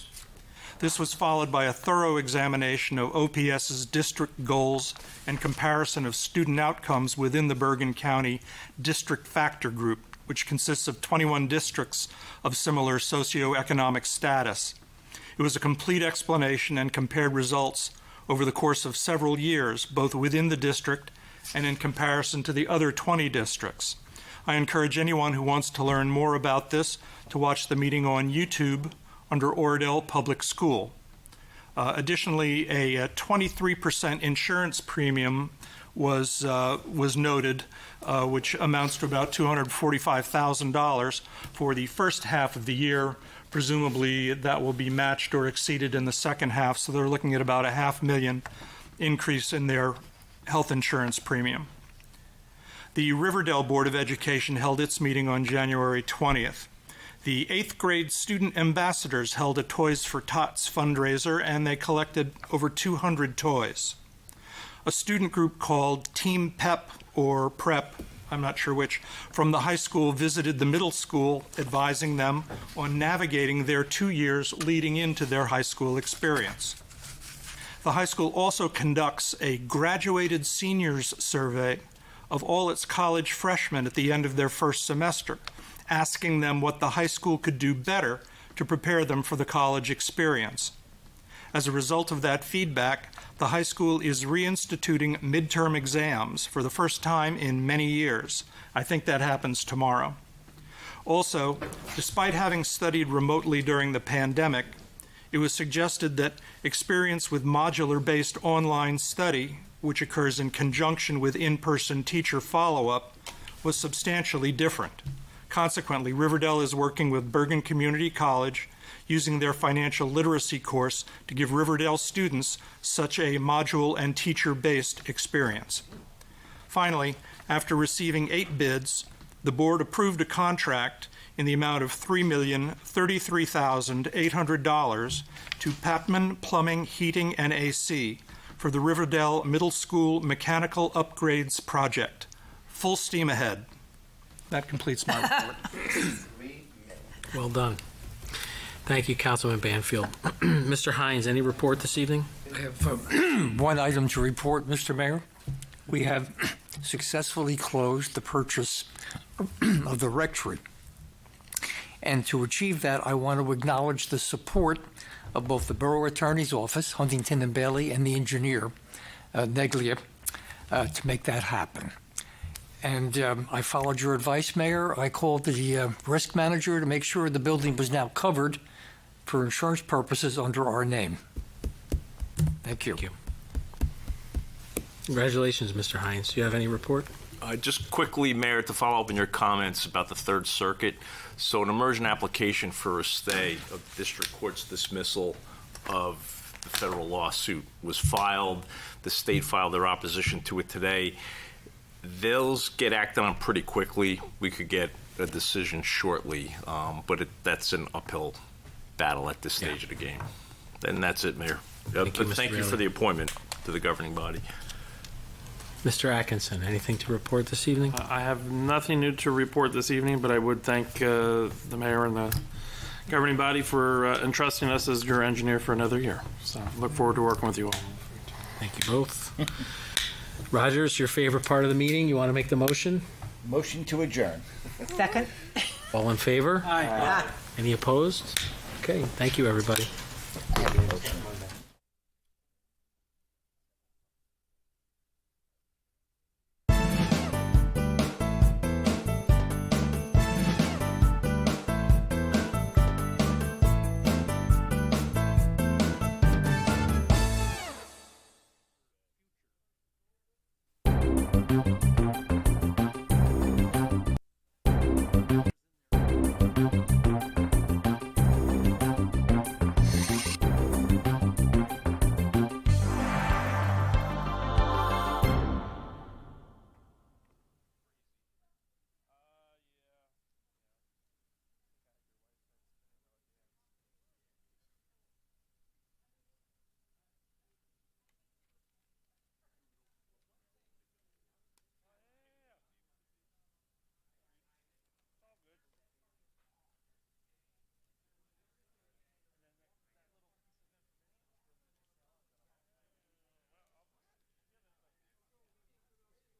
This was followed by a thorough examination of OPS's district goals and comparison of student outcomes within the Bergen County District Factor Group, which consists of 21 districts of similar socioeconomic status. It was a complete explanation and compared results over the course of several years, both within the district and in comparison to the other 20 districts. I encourage anyone who wants to learn more about this to watch the meeting on YouTube under Oradell Public School. Additionally, a 23% insurance premium was noted, which amounts to about $245,000 for the first half of the year. Presumably, that will be matched or exceeded in the second half, so they're looking at about a $500,000 increase in their health insurance premium. The Riverdale Board of Education held its meeting on January 20th. The 8th grade student ambassadors held a Toys for Tots fundraiser, and they collected over 200 toys. A student group called Team Pep or Prep, I'm not sure which, from the high school visited the middle school, advising them on navigating their 2 years leading into their high school experience. The high school also conducts a graduated seniors survey of all its college freshmen at the end of their first semester, asking them what the high school could do better to prepare them for the college experience. As a result of that feedback, the high school is reinstituting midterm exams for the first time in many years. I think that happens tomorrow. Also, despite having studied remotely during the pandemic, it was suggested that experience with modular-based online study, which occurs in conjunction with in-person teacher follow-up, was substantially different. Consequently, Riverdale is working with Bergen Community College using their financial literacy course to give Riverdale students such a module and teacher-based experience. Finally, after receiving 8 bids, the board approved a contract in the amount of $3,033,800 to Patman Plumbing, Heating, and AC for the Riverdale Middle School Mechanical Upgrades Project. Full steam ahead. That completes my report. Well done. Thank you, Councilman Banfield. Mr. Hines, any report this evening? I have one item to report, Mr. Mayor. We have successfully closed the purchase of the rectory. And to achieve that, I want to acknowledge the support of both the Borough Attorney's Office, Huntington and Bailey, and the engineer, Neglia, to make that happen. And I followed your advice, Mayor. I called the risk manager to make sure the building was now covered for insurance purposes under our name. Thank you. Thank you. Congratulations, Mr. Hines. Do you have any report? Just quickly, Mayor, to follow up on your comments about the Third Circuit. So an emergent application for a stay of the district court's dismissal of the federal lawsuit was filed. The state filed their opposition to it today. Those get acted on pretty quickly. We could get a decision shortly, but that's an uphill battle at this stage of the game. And that's it, Mayor. Thank you for the appointment to the governing body. Mr. Atkinson, anything to report this evening? I have nothing new to report this evening, but I would thank the mayor and the governing body for entrusting us as your engineer for another year. So look forward to working with you all. Thank you both. Rogers, your favorite part of the meeting, you want to make the motion? Motion to adjourn. Second? All in favor? Aye. Any opposed? Okay, thank you, everybody.